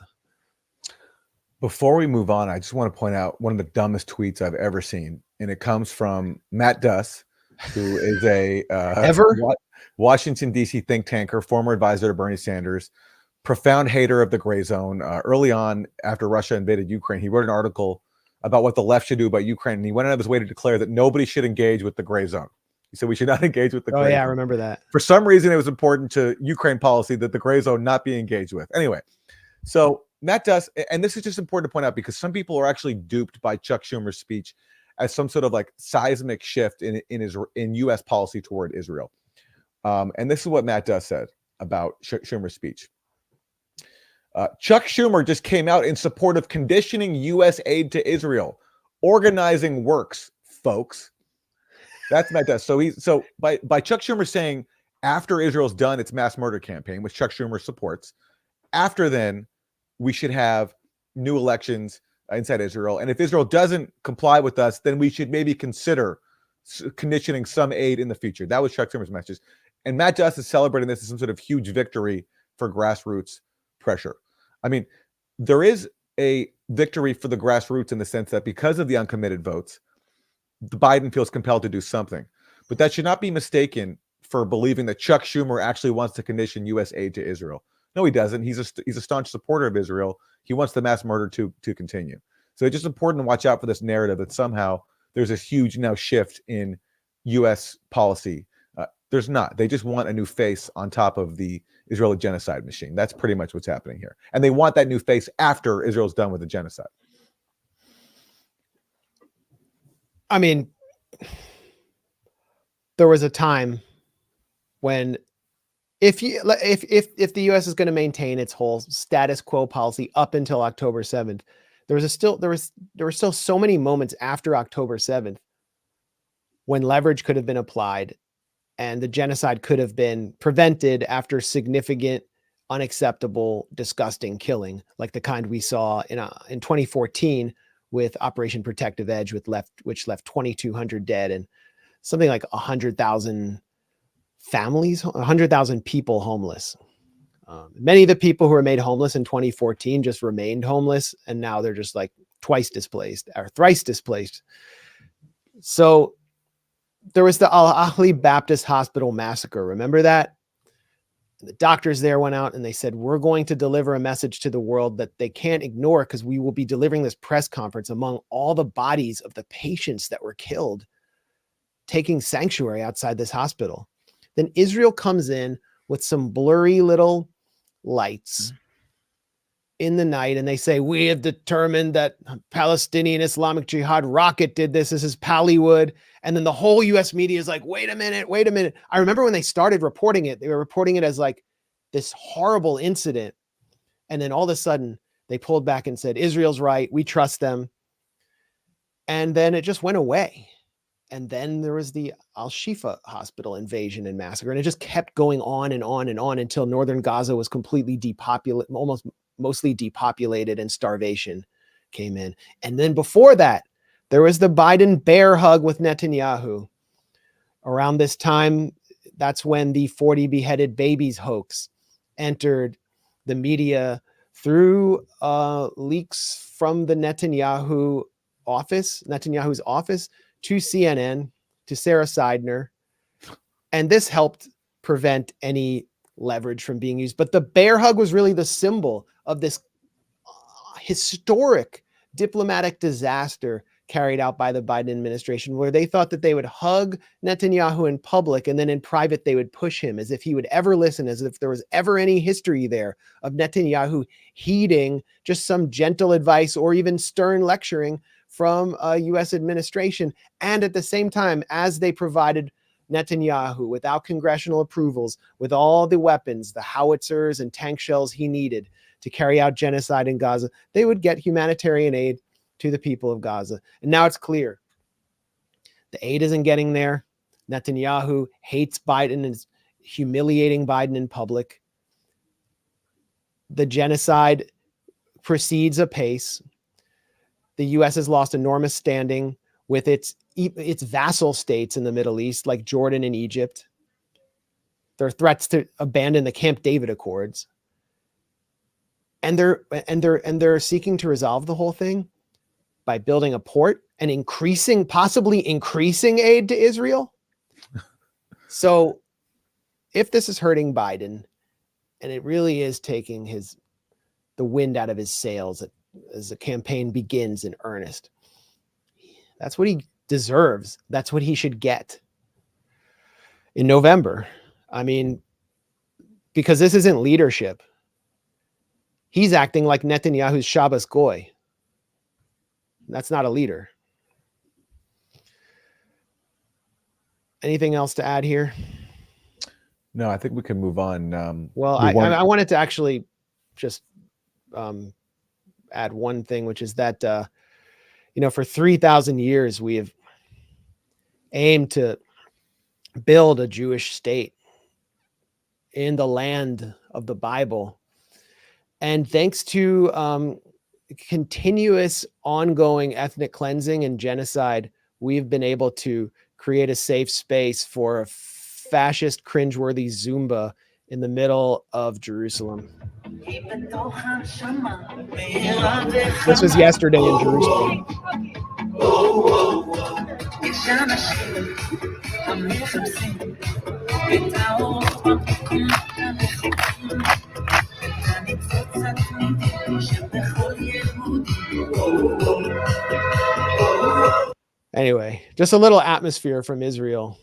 Before we move on, I just want to point out one of the dumbest tweets I've ever seen, and it comes from Matt Duss, who is a Washington, D.C. think tanker, former advisor to Bernie Sanders, profound hater of the Grayzone. Early on, after Russia invaded Ukraine, he wrote an article about what the left should do about Ukraine, and he went out of his way to declare that nobody should engage with the Grayzone. He said we should not engage with the Grayzone. Oh, yeah, I remember that. For some reason, it was important to Ukraine policy that the Grayzone not be engaged with. Anyway, so Matt Duss, and this is just important to point out because some people are actually duped by Chuck Schumer's speech as some sort of like seismic shift in U.S. policy toward Israel. And this is what Matt Duss said about Schumer's speech. Chuck Schumer just came out in support of conditioning U.S. aid to Israel. Organizing works, folks. That's Matt Duss. So by Chuck Schumer saying after Israel's done its mass murder campaign, which Chuck Schumer supports, after then we should have new elections inside Israel. And if Israel doesn't comply with us, then we should maybe consider conditioning some aid in the future. That was Chuck Schumer's message. And Matt Duss is celebrating this as some sort of huge victory for grassroots pressure. I mean, there is a victory for the grassroots in the sense that because of the uncommitted votes, Biden feels compelled to do something. But that should not be mistaken for believing that Chuck Schumer actually wants to condition U.S. aid to Israel. No, he doesn't. He's a staunch supporter of Israel. He wants the mass murder to continue. So it's just important to watch out for this narrative that somehow there's this huge now shift in U.S. policy. There's not. They just want a new face on top of the Israeli genocide machine. That's pretty much what's happening here. And they want that new face after Israel's done with the genocide. I mean, there was a time when if the U.S. is going to maintain its whole status quo policy up until October 7th, there were still so many moments after October 7th when leverage could have been applied and the genocide could have been prevented after significant, unacceptable, disgusting killing, like the kind we saw in 2014 with Operation Protective Edge, which left 2,200 dead and something like 100,000 families, 100,000 people homeless. Many of the people who were made homeless in 2014 just remained homeless, and now they're just like twice displaced or thrice displaced. So there was the Al-Ahli Baptist Hospital massacre. Remember that? The doctors there went out and they said, we're going to deliver a message to the world that they can't ignore because we will be delivering this press conference among all the bodies of the patients that were killed, taking sanctuary outside this hospital. Then Israel comes in with some blurry little lights in the night and they say, we have determined that Palestinian Islamic Jihad rocket did this. This is Pallywood. And then the whole US media is like, wait a minute. I remember when they started reporting it, they were reporting it as like this horrible incident. And then all of a sudden they pulled back and said, Israel's right. We trust them. And then it just went away. And then there was the Al-Shifa hospital invasion and massacre. And it just kept going on and on and on until northern Gaza was completely depopulated, mostly depopulated, and starvation came in. And then before that, there was the Biden bear hug with Netanyahu. Around this time, that's when the 40 beheaded babies hoax entered the media through leaks from the Netanyahu's office to CNN, to Sarah Seidner. And this helped prevent any leverage from being used. But the bear hug was really the symbol of this historic diplomatic disaster carried out by the Biden administration, where they thought that they would hug Netanyahu in public and then in private they would push him as if he would ever listen, as if there was ever any history there of Netanyahu heeding just some gentle advice or even stern lecturing from a U.S. administration. And at the same time, as they provided Netanyahu, without congressional approvals, with all the weapons, the howitzers and tank shells he needed to carry out genocide in Gaza, they would get humanitarian aid to the people of Gaza. And now it's clear the aid isn't getting there. Netanyahu hates Biden and is humiliating Biden in public. The genocide proceeds apace. The U.S. has lost enormous standing with its vassal states in the Middle East, like Jordan and Egypt. There are threats to abandon the Camp David Accords, and they're seeking to resolve the whole thing by building a port and possibly increasing aid to Israel. So, if this is hurting Biden, and it really is taking the wind out of his sails as the campaign begins in earnest, that's what he deserves. That's what he should get in November. I mean, because this isn't leadership. He's acting like Netanyahu's Shabbos Goy. That's not a leader. Anything else to add here? No, I think we can move on. Well, I wanted to actually just add one thing, which is that, for 3,000 years, we have aimed to build a Jewish state in the land of the Bible. And thanks to continuous ongoing ethnic cleansing and genocide, we've been able to create a safe space for a fascist, cringeworthy Zumba in the middle of Jerusalem. This was yesterday in Jerusalem. Anyway, just a little atmosphere from Israel.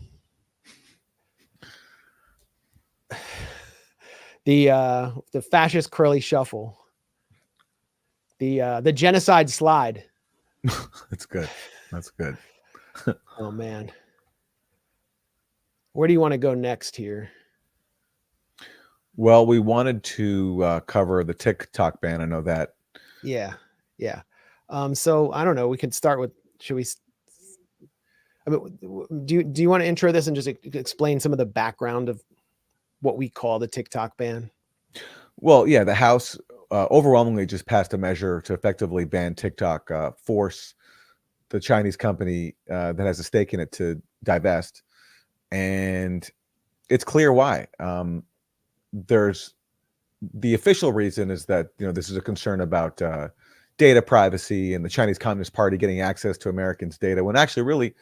The fascist curly shuffle. The genocide slide. That's good. That's good. Oh man. Where do you want to go next here? Well, we wanted to cover the TikTok ban. I know that. Yeah. So I don't know. We can start with. Should we? I mean, do you want to intro this and just explain some of the background of what we call the TikTok ban? Well, yeah, the House overwhelmingly just passed a measure to effectively ban TikTok, force the Chinese company that has a stake in it to divest, and it's clear why. There's the official reason is that this is a concern about data privacy and the Chinese Communist Party getting access to Americans' data, when actually really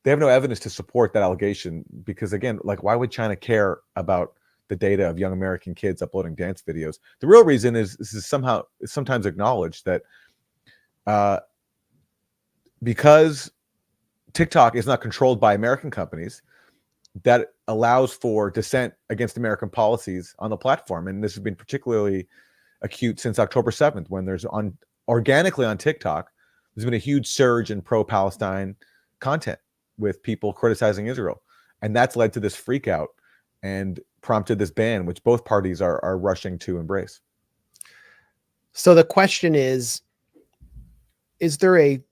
they have no evidence to support that allegation. Because again, like, why would China care about the data of young American kids uploading dance videos? The real reason is sometimes acknowledged that because TikTok is not controlled by American companies, that allows for dissent against American policies on the platform. And this has been particularly acute since October 7th, when there's organically on TikTok, there's been a huge surge in pro-Palestine content with people criticizing Israel. And that's led to this freak out and prompted this ban, which both parties are rushing to embrace. So the question is there a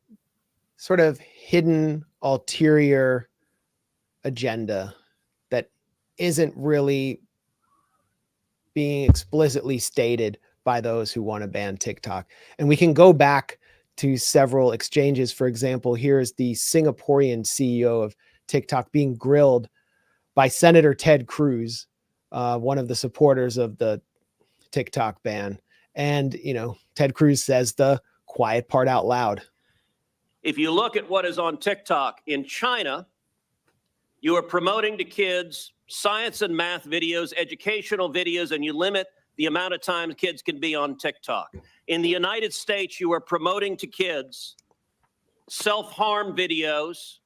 sort of hidden ulterior agenda that isn't really being explicitly stated by those who want to ban TikTok? And we can go back to several exchanges. For example, here is the Singaporean CEO of TikTok being grilled by Senator Ted Cruz, one of the supporters of the TikTok ban. And, Ted Cruz says the quiet part out loud. If you look at what is on TikTok in China, you are promoting to kids science and math videos, educational videos, and you limit the amount of time kids can be on TikTok. In the United States, you are promoting to kids self-harm videos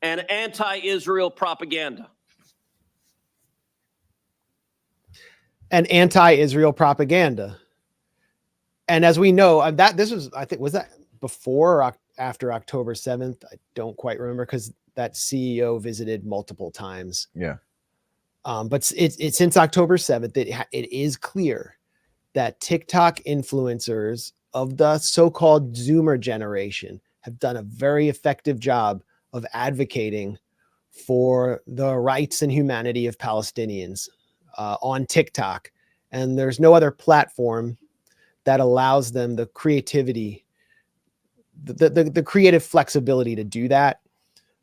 and anti-Israel propaganda. And anti-Israel propaganda. And as we know, was that before or after October 7th. I don't quite remember because that CEO visited multiple times. Yeah. But it's since October 7th, it is clear that TikTok influencers of the so-called Zoomer generation have done a very effective job of advocating for the rights and humanity of Palestinians on TikTok. And there's no other platform that allows them the creativity, the creative flexibility to do that.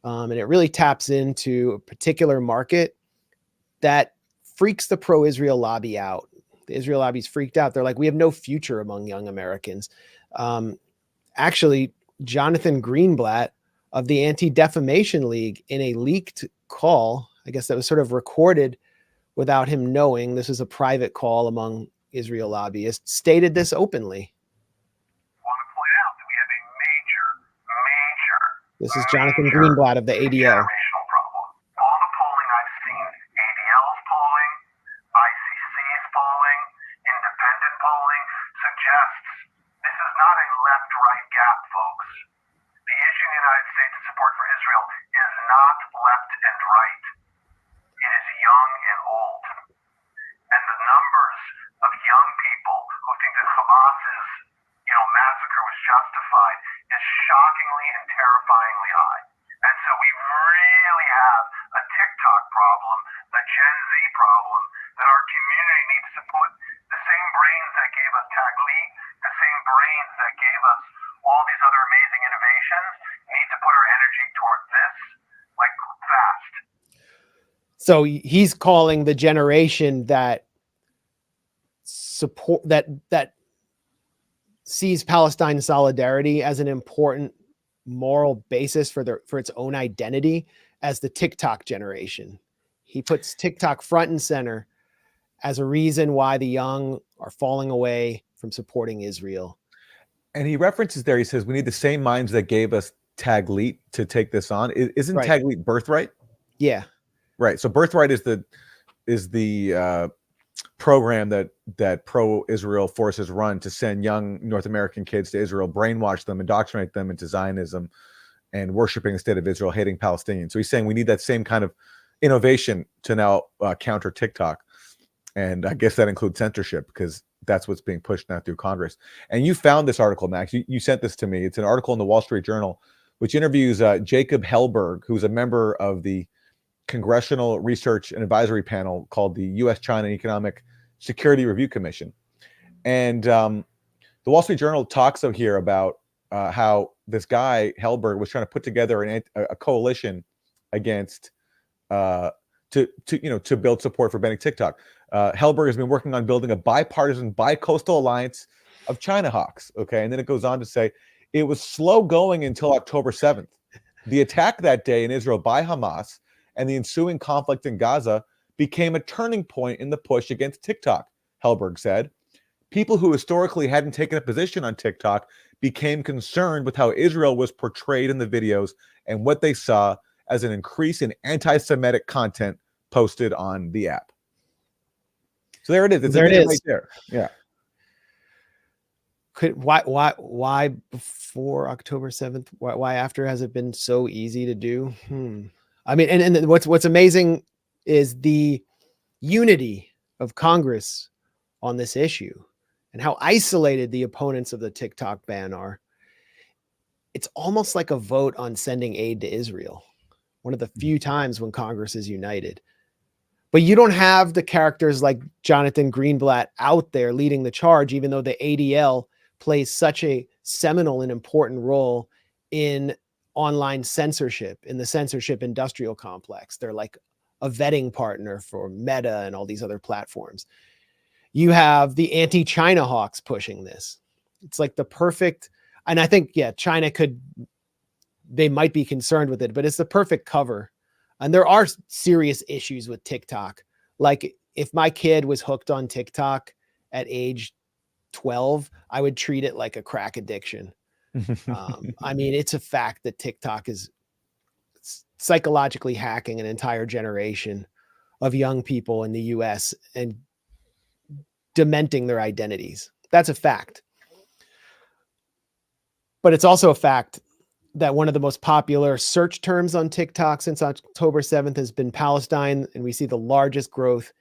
And it really taps into a particular market that freaks the pro-Israel lobby out. The Israel lobby's freaked out. They're like, we have no future among young Americans. Actually, Jonathan Greenblatt of the Anti-Defamation League, in a leaked call, I guess that was sort of recorded without him knowing, this is a private call among Israel lobbyists, stated this openly. This is Jonathan Greenblatt of the ADL. So he's calling the generation that support that sees Palestine solidarity as an important moral basis for its own identity as the TikTok generation. He puts TikTok front and center as a reason why the young are falling away from supporting Israel. And he references there, he says, we need the same minds that gave us Taglit to take this on. Isn't Right. Taglit Birthright? Yeah. Right. So Birthright is the program that pro-Israel forces run to send young North American kids to Israel, brainwash them, indoctrinate them into Zionism and worshiping the state of Israel, hating Palestinians. So he's saying we need that same kind of innovation to now counter TikTok. And I guess that includes censorship, because that's what's being pushed now through Congress. And you found this article, Max. You sent this to me. It's an article in the Wall Street Journal, which interviews Jacob Hellberg, who's a member of the Congressional Research and Advisory Panel called the U.S.-China Economic Security Review Commission. And the Wall Street Journal talks here about how this guy, Hellberg, was trying to put together a coalition against to build support for banning TikTok. Hellberg has been working on building a bipartisan, bi-coastal alliance of China hawks. Okay, and then it goes on to say it was slow going until October 7th. The attack that day in Israel by Hamas and the ensuing conflict in Gaza became a turning point in the push against TikTok, Hellberg said. People who historically hadn't taken a position on TikTok became concerned with how Israel was portrayed in the videos and what they saw as an increase in anti-Semitic content posted on the app. So there it is. It's there it is right there. Yeah. Why before October 7th? Why after has it been so easy to do? I mean, and what's amazing is the unity of Congress on this issue and how isolated the opponents of the TikTok ban are. It's almost like a vote on sending aid to Israel. One of the few times when Congress is united. But you don't have the characters like Jonathan Greenblatt out there leading the charge, even though the ADL plays such a seminal and important role in online censorship, in the censorship industrial complex. They're like a vetting partner for Meta and all these other platforms. You have the anti-China hawks pushing this. It's like the perfect, and I think, yeah, China they might be concerned with it, but it's the perfect cover. And there are serious issues with TikTok. Like if my kid was hooked on TikTok at age 12, I would treat it like a crack addiction. I mean, it's a fact that TikTok is psychologically hacking an entire generation of young people in the US and dementing their identities. That's a fact. But it's also a fact that one of the most popular search terms on TikTok since October 7th has been Palestine. And we see the largest growth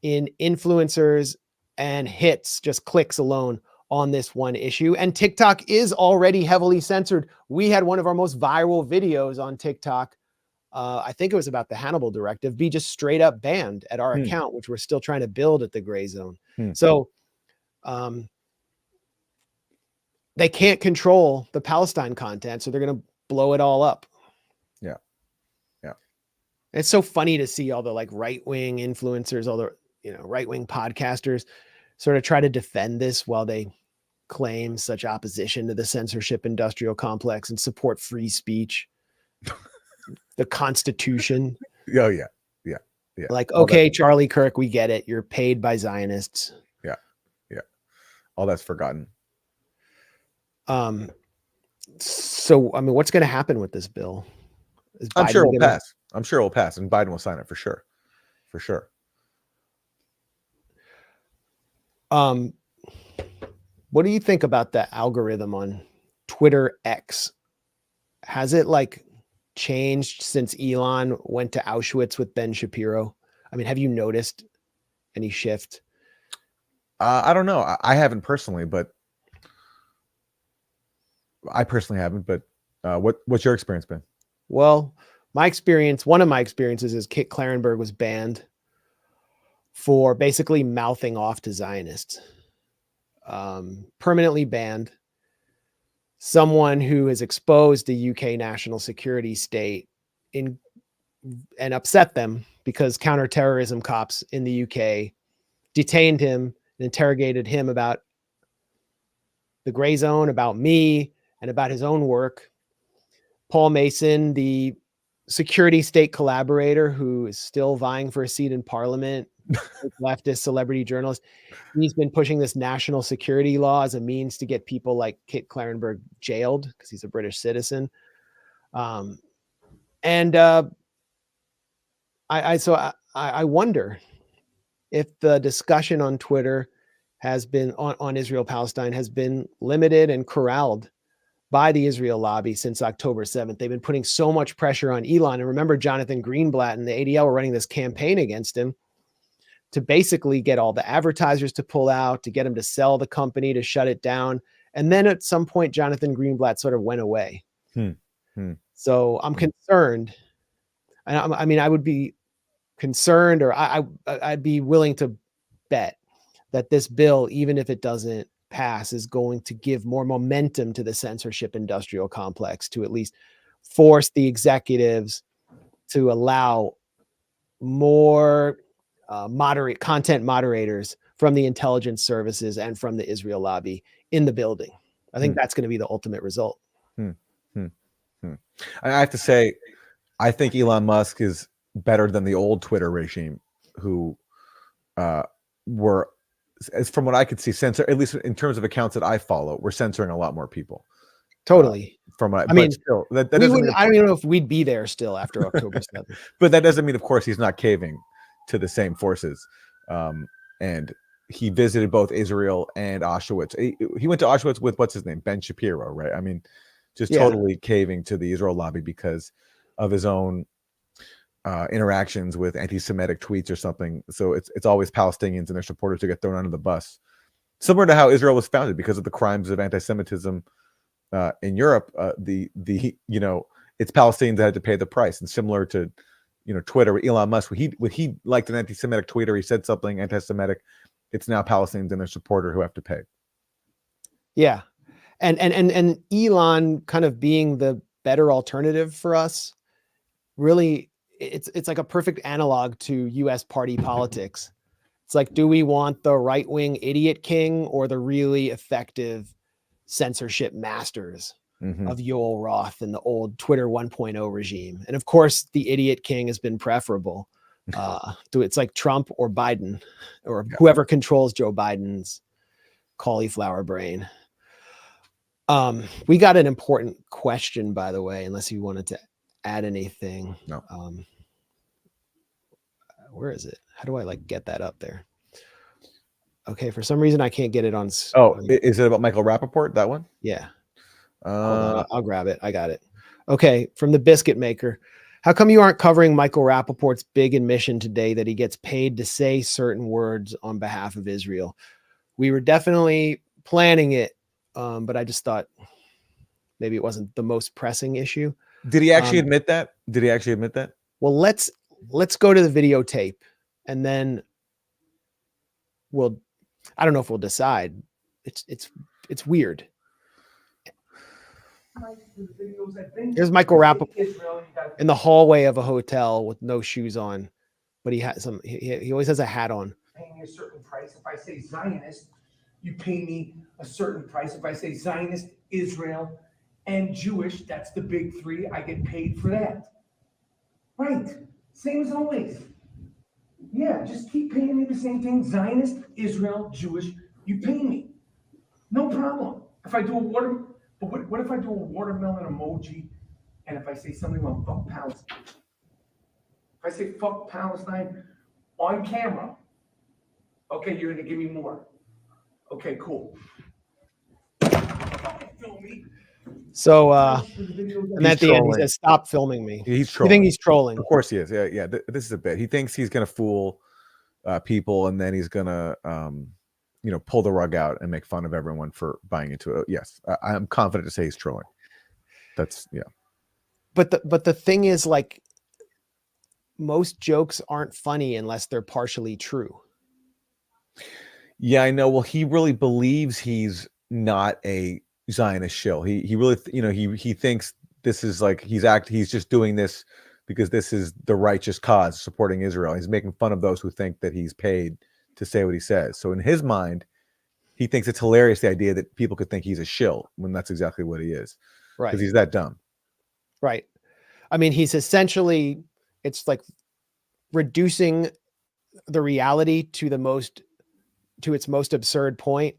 in influencers and hits, just clicks alone on this one issue. And TikTok is already heavily censored. We had one of our most viral videos on TikTok. I think it was about the Hannibal Directive, be just straight up banned at our account, which we're still trying to build at the Grayzone. So they can't control the Palestine content, so they're going to blow it all up. Yeah. Yeah. It's so funny to see all the like right-wing influencers, all the, you know, right-wing podcasters sort of try to defend this while they claim such opposition to the censorship industrial complex and support free speech, the Constitution. Oh yeah. Yeah. Yeah. Like, All okay, that, Charlie Kirk, we get it. You're paid by Zionists. yeah. Yeah. All that's forgotten. So, I mean, what's going to happen with this bill? I'm sure it'll pass. I'm sure it'll pass, and Biden will sign it for sure. For sure. What do you think about the algorithm on Twitter X? Has it like changed since Elon went to Auschwitz with Ben Shapiro? I mean, have you noticed any shift? I don't know. I haven't personally, but what's your experience been? Well, one of my experiences is Kit Clarenberg was banned for basically mouthing off to Zionists. Permanently banned. Someone who has exposed the UK national security state and upset them because counterterrorism cops in the UK detained him and interrogated him about the Grayzone, about me, and about his own work. Paul Mason, the security state collaborator who is still vying for a seat in parliament, leftist celebrity journalist, he's been pushing this national security law as a means to get people like Kit Clarenberg jailed because he's a British citizen. I wonder if the discussion on Twitter has been on Israel-Palestine has been limited and corralled by the Israel lobby since October 7th. They've been putting so much pressure on Elon. And remember, Jonathan Greenblatt and the ADL were running this campaign against him to basically get all the advertisers to pull out, to get him to sell the company, to shut it down. And then at some point, Jonathan Greenblatt sort of went away. So I'm concerned. I mean, I would be concerned, or I'd be willing to bet that this bill, even if it doesn't pass, is going to give more momentum to the censorship industrial complex to at least force the executives to allow more content moderators from the intelligence services and from the Israel lobby in the building. I think that's going to be the ultimate result. I have to say, I think Elon Musk is better than the old Twitter regime, who were, as from what I could see, at least in terms of accounts that I follow, we're censoring a lot more people. Totally. From what I mean, still, that doesn't mean, I don't even know if we'd be there still after October 7th. But that doesn't mean, of course, he's not caving to the same forces. And he visited both Israel and Auschwitz. He went to Auschwitz with, what's his name, Ben Shapiro, right? I mean, just totally caving to the Israel lobby because of his own interactions with anti-Semitic tweets or something. So it's always Palestinians and their supporters who get thrown under the bus. Similar to how Israel was founded because of the crimes of anti-Semitism in Europe. It's Palestinians that had to pay the price. And similar to Twitter with Elon Musk, when he liked an anti-Semitic tweet or he said something anti-Semitic, it's now Palestinians and their supporter who have to pay. Yeah. And Elon kind of being the better alternative for us, really, it's like a perfect analog to US party politics. It's like, do we want the right-wing idiot king or the really effective censorship masters of Yoel Roth and the old Twitter 1.0 regime? And of course, the idiot king has been preferable. It's like Trump or Biden or whoever controls Joe Biden's cauliflower brain. We got an important question, by the way, unless you wanted to add anything. No. Where is it? How do I get that up there? Okay, for some reason I can't get it on. Is it about Michael Rappaport, that one? Yeah. Hold on, I'll grab it. I got it. Okay, from the Biscuit Maker. How come you aren't covering Michael Rappaport's big admission today that he gets paid to say certain words on behalf of Israel? We were definitely planning it, but I just thought maybe it wasn't the most pressing issue. Did he actually admit that? Did he actually admit that? Well, let's go to the videotape, and then I don't know if we'll decide. It's weird. Here's Michael Rappaport in the hallway of a hotel with no shoes on, but he always has a hat on. Pay me a certain price. If I say Zionist, you pay me a certain price. If I say Zionist, Israel, and Jewish, that's the big three. I get paid for that. Right. Same as always. Yeah, just keep paying me the same thing. Zionist, Israel, Jewish, you pay me. No problem. If I do what if I do a watermelon emoji and if I say something about fuck Palestine? If I say fuck Palestine on camera, okay, you're gonna give me more. Okay, cool. Film me. So, and at the end he says, "Stop filming me." He's trolling. You think he's trolling? Of course he is. Yeah. This is a bit. He thinks he's gonna fool people, and then he's gonna pull the rug out and make fun of everyone for buying into it. Yes, I'm confident to say he's trolling. That's yeah. But the thing is, like, most jokes aren't funny unless they're partially true. Yeah, I know. Well, he really believes he's not a Zionist shill. He really, he thinks this is like he's just doing this because this is the righteous cause, supporting Israel. He's making fun of those who think that he's paid to say what he says. So in his mind, he thinks it's hilarious, the idea that people could think he's a shill when that's exactly what he is. Right. Because he's that dumb. Right. I mean, he's essentially, it's like reducing the reality to its most absurd point,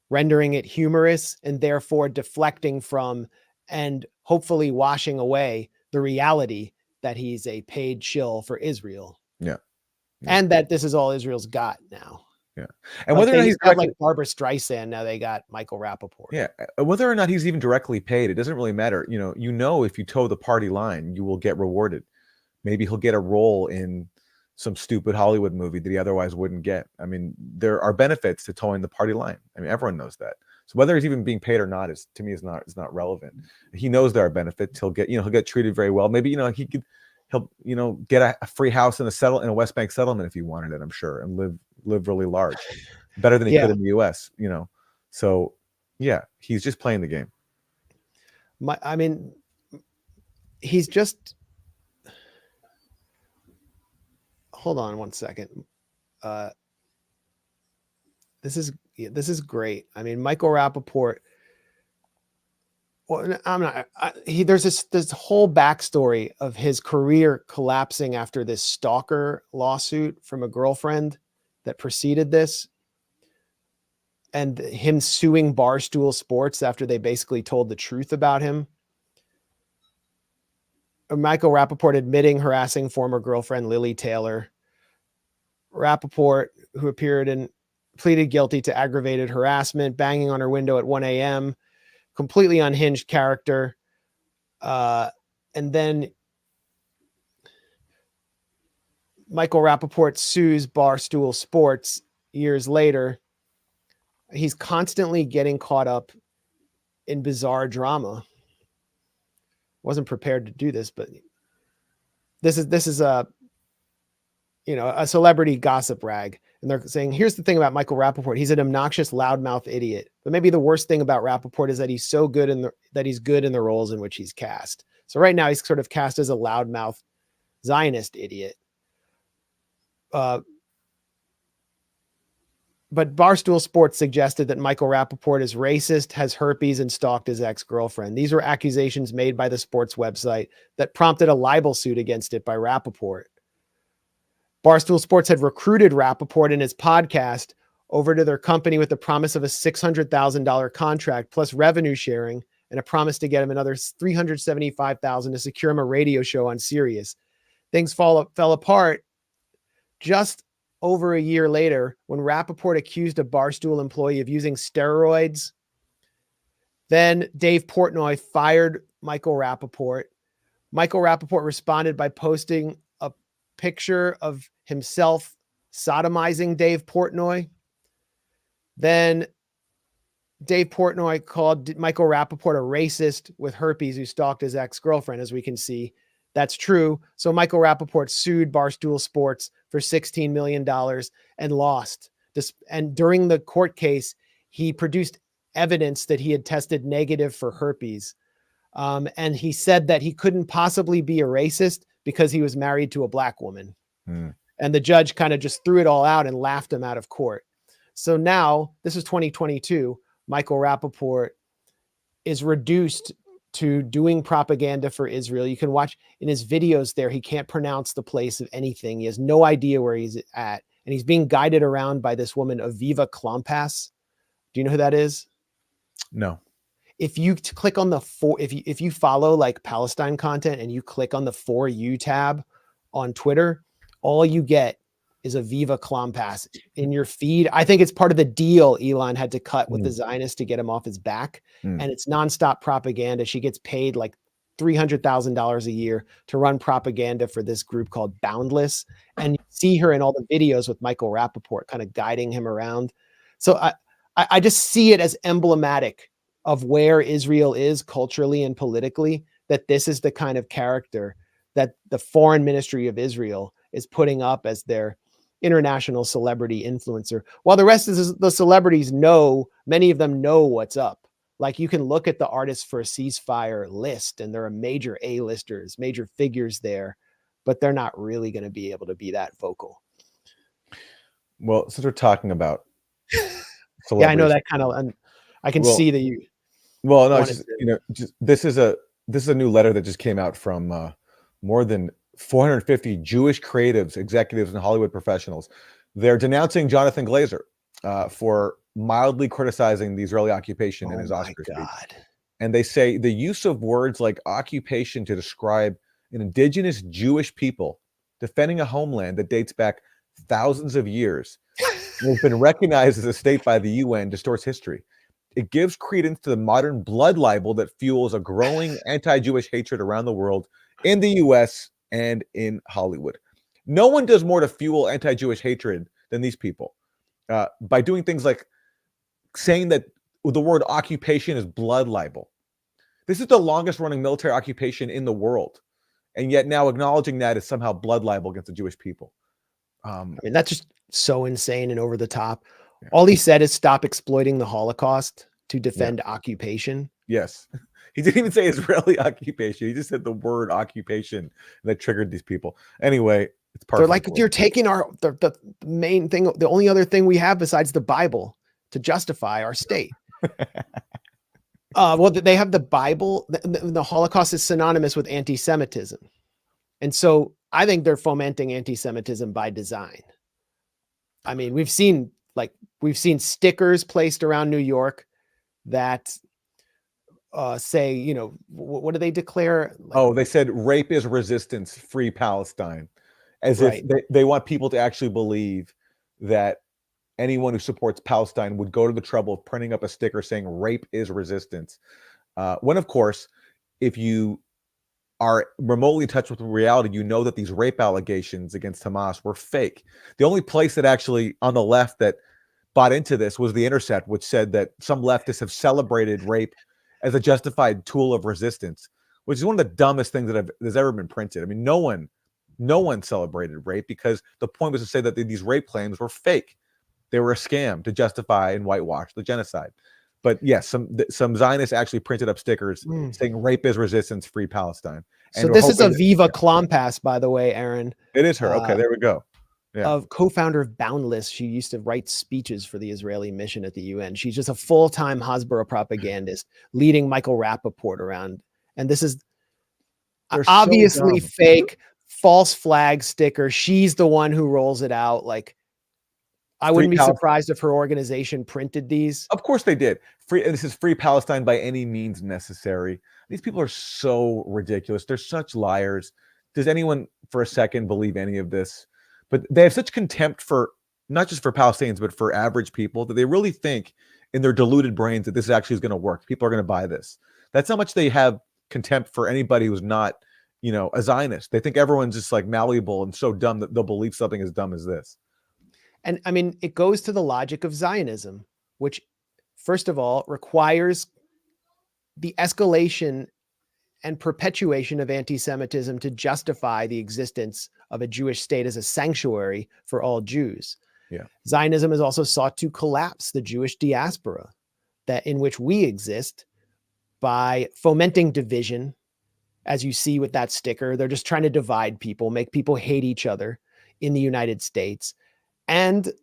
rendering it humorous, and therefore deflecting from and hopefully washing away the reality that he's a paid shill for Israel. Yeah. And that this is all Israel's got now. Yeah. And whether or not he's got like Barbara Streisand, now they got Michael Rappaport. Yeah. Whether or not he's even directly paid, it doesn't really matter. If you toe the party line, you will get rewarded. Maybe he'll get a role in some stupid Hollywood movie that he otherwise wouldn't get. I mean, there are benefits to towing the party line. I mean, everyone knows that. So whether he's even being paid or not is not relevant. He knows there are benefits. He'll get treated very well. Maybe he'll get a free house in a West Bank settlement if he wanted it, I'm sure, and live really large, better than he could in the US. So yeah, he's just playing the game. I mean, he's just. Hold on one second. This is great. I mean, Michael Rappaport. Well, there's this whole backstory of his career collapsing after this stalker lawsuit from a girlfriend that preceded this, and him suing Barstool Sports after they basically told the truth about him. Michael Rappaport admitting harassing former girlfriend Lily Taylor. Rappaport, who pleaded guilty to aggravated harassment, banging on her window at 1 a.m., completely unhinged character. And then Michael Rappaport sues Barstool Sports years later. He's constantly getting caught up in bizarre drama. Wasn't prepared to do this, but this is a celebrity gossip rag. And they're saying, here's the thing about Michael Rappaport. He's an obnoxious, loudmouth idiot. But maybe the worst thing about Rappaport is that he's so good in the roles in which he's cast. So right now he's sort of cast as a loudmouth Zionist idiot. But Barstool Sports suggested that Michael Rappaport is racist, has herpes, and stalked his ex-girlfriend. These were accusations made by the sports website that prompted a libel suit against it by Rappaport. Barstool Sports had recruited Rappaport and his podcast over to their company with the promise of a $600,000 contract plus revenue sharing and a promise to get him another $375,000 to secure him a radio show on Sirius. Things fell apart just over a year later when Rappaport accused a Barstool employee of using steroids. Then Dave Portnoy fired Michael Rappaport. Michael Rappaport responded by posting a picture of himself sodomizing Dave Portnoy. Then Dave Portnoy called Michael Rappaport a racist with herpes who stalked his ex-girlfriend, as we can see. That's true. So Michael Rappaport sued Barstool Sports for $16 million and lost. And during the court case, he produced evidence that he had tested negative for herpes. And he said that he couldn't possibly be a racist because he was married to a black woman. And the judge kind of just threw it all out and laughed him out of court. So now, this is 2022, Michael Rappaport is reduced to doing propaganda for Israel. You can watch in his videos there, he can't pronounce the place of anything. He has no idea where he's at. And he's being guided around by this woman, Aviva Klompas. Do you know who that is? No. If you click on the if you follow like Palestine content and you click on the For You tab on Twitter, all you get is Aviva Klompas in your feed. I think it's part of the deal Elon had to cut with the Zionists to get him off his back. And it's nonstop propaganda. She gets paid like $300,000 a year to run propaganda for this group called Boundless. And you see her in all the videos with Michael Rappaport kind of guiding him around. So I just see it as emblematic of where Israel is culturally and politically, that this is the kind of character that the foreign ministry of Israel is putting up as their international celebrity influencer, while the rest of the celebrities know, many of them know what's up. Like you can look at the Artists for a Ceasefire list and there are major A-listers, major figures there, but they're not really going to be able to be that vocal. Well, since we're talking about yeah, I know that kind of, and I can see that you. Well, no, just, you know, this is a new letter that just came out from more than 450 Jewish creatives, executives, and Hollywood professionals. They're denouncing Jonathan Glazer for mildly criticizing the Israeli occupation in his Oscar speech. And they say the use of words like occupation to describe an indigenous Jewish people defending a homeland that dates back thousands of years and has been recognized as a state by the UN distorts history. It gives credence to the modern blood libel that fuels a growing anti-Jewish hatred around the world, in the US and in Hollywood. No one does more to fuel anti-Jewish hatred than these people by doing things like saying that the word occupation is blood libel. This is the longest running military occupation in the world. And yet now acknowledging that is somehow blood libel against the Jewish people. I mean, that's just so insane and over the top. Yeah. All he said is stop exploiting the Holocaust to defend occupation. Yes. He didn't even say Israeli occupation. He just said the word occupation that triggered these people. Anyway, it's part. They're like, you're taking the main thing, the only other thing we have besides the Bible to justify our state. Well, they have the Bible. The Holocaust is synonymous with anti-Semitism. And so I think they're fomenting anti-Semitism by design. I mean, we've seen stickers placed around New York that say, you know, what do they declare? Oh, they said rape is resistance, free Palestine. As if they want people to actually believe that anyone who supports Palestine would go to the trouble of printing up a sticker saying rape is resistance. When, of course, if you are remotely in touch with reality, you know that these rape allegations against Hamas were fake. The only place that actually on the left that bought into this was The Intercept, which said that some leftists have celebrated rape as a justified tool of resistance, which is one of the dumbest things that has ever been printed. I mean, no one celebrated rape because the point was to say that these rape claims were fake. They were a scam to justify and whitewash the genocide. But yes, some Zionists actually printed up stickers saying rape is resistance, free Palestine. And so this is Aviva Klompas, by the way, Aaron. It is her. Okay, there we go. Yeah. Co-founder of Boundless. She used to write speeches for the Israeli mission at the UN. She's just a full-time Hasbara propagandist leading Michael Rappaport around. And this is obviously fake, false flag sticker. She's the one who rolls it out. Like, I wouldn't be surprised if her organization printed these. Of course they did. This is free Palestine by any means necessary. These people are so ridiculous. They're such liars. Does anyone for a second believe any of this? But they have such contempt for not just for Palestinians, but for average people that they really think in their deluded brains that this actually is going to work. People are going to buy this. That's how much they have contempt for anybody who's not you know, a Zionist. They think everyone's just like malleable and so dumb that they'll believe something as dumb as this. And I mean, it goes to the logic of Zionism, which, first of all, requires the escalation and perpetuation of anti-Semitism to justify the existence of a Jewish state as a sanctuary for all Jews. Yeah. Zionism has also sought to collapse the Jewish diaspora that in which we exist by fomenting division. As you see with that sticker, they're just trying to divide people, make people hate each other in the United States, and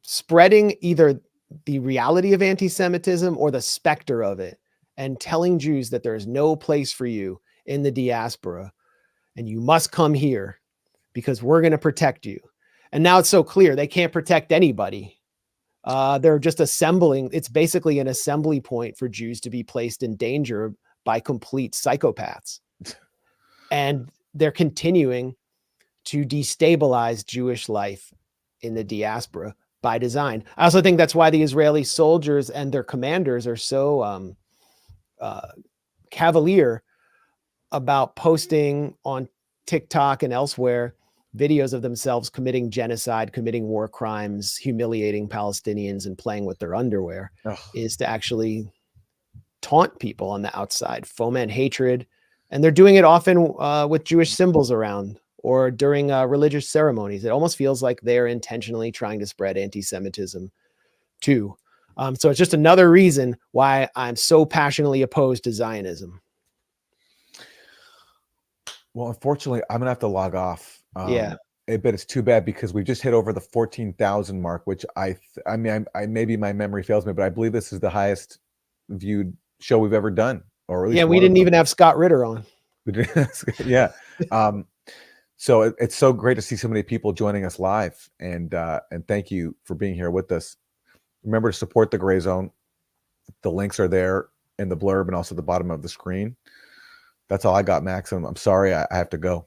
spreading either the reality of anti-Semitism or the specter of it, and telling Jews that there is no place for you in the diaspora and you must come here because we're going to protect you. And now it's so clear they can't protect anybody. They're just assembling. It's basically an assembly point for Jews to be placed in danger by complete psychopaths. And they're continuing to destabilize Jewish life in the diaspora by design. I also think that's why the Israeli soldiers and their commanders are so cavalier about posting on TikTok and elsewhere videos of themselves committing genocide, committing war crimes, humiliating Palestinians, and playing with their underwear. Is to actually taunt people on the outside, foment hatred. And they're doing it often with Jewish symbols around or during religious ceremonies. It almost feels like they're intentionally trying to spread anti-Semitism too. So it's just another reason why I'm so passionately opposed to Zionism. Well, unfortunately, I'm gonna have to log off. Yeah. But it's too bad because we just hit over the 14,000 mark, which I maybe my memory fails me, but I believe this is the highest viewed show we've ever done. Or at least we didn't even have Scott Ritter on. Yeah. So it's so great to see so many people joining us live, and thank you for being here with us. Remember to support the Grayzone. The links are there in the blurb and also the bottom of the screen. That's all I got, Max. I'm sorry I have to go.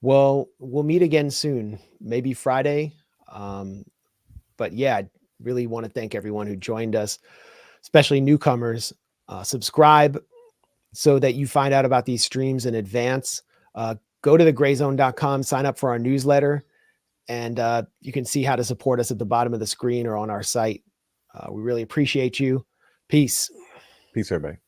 Well, we'll meet again soon, maybe Friday. But yeah, I really want to thank everyone who joined us, especially newcomers. Subscribe so that you find out about these streams in advance. Go to thegrayzone.com, sign up for our newsletter, and you can see how to support us at the bottom of the screen or on our site. We really appreciate you. Peace. Peace, everybody.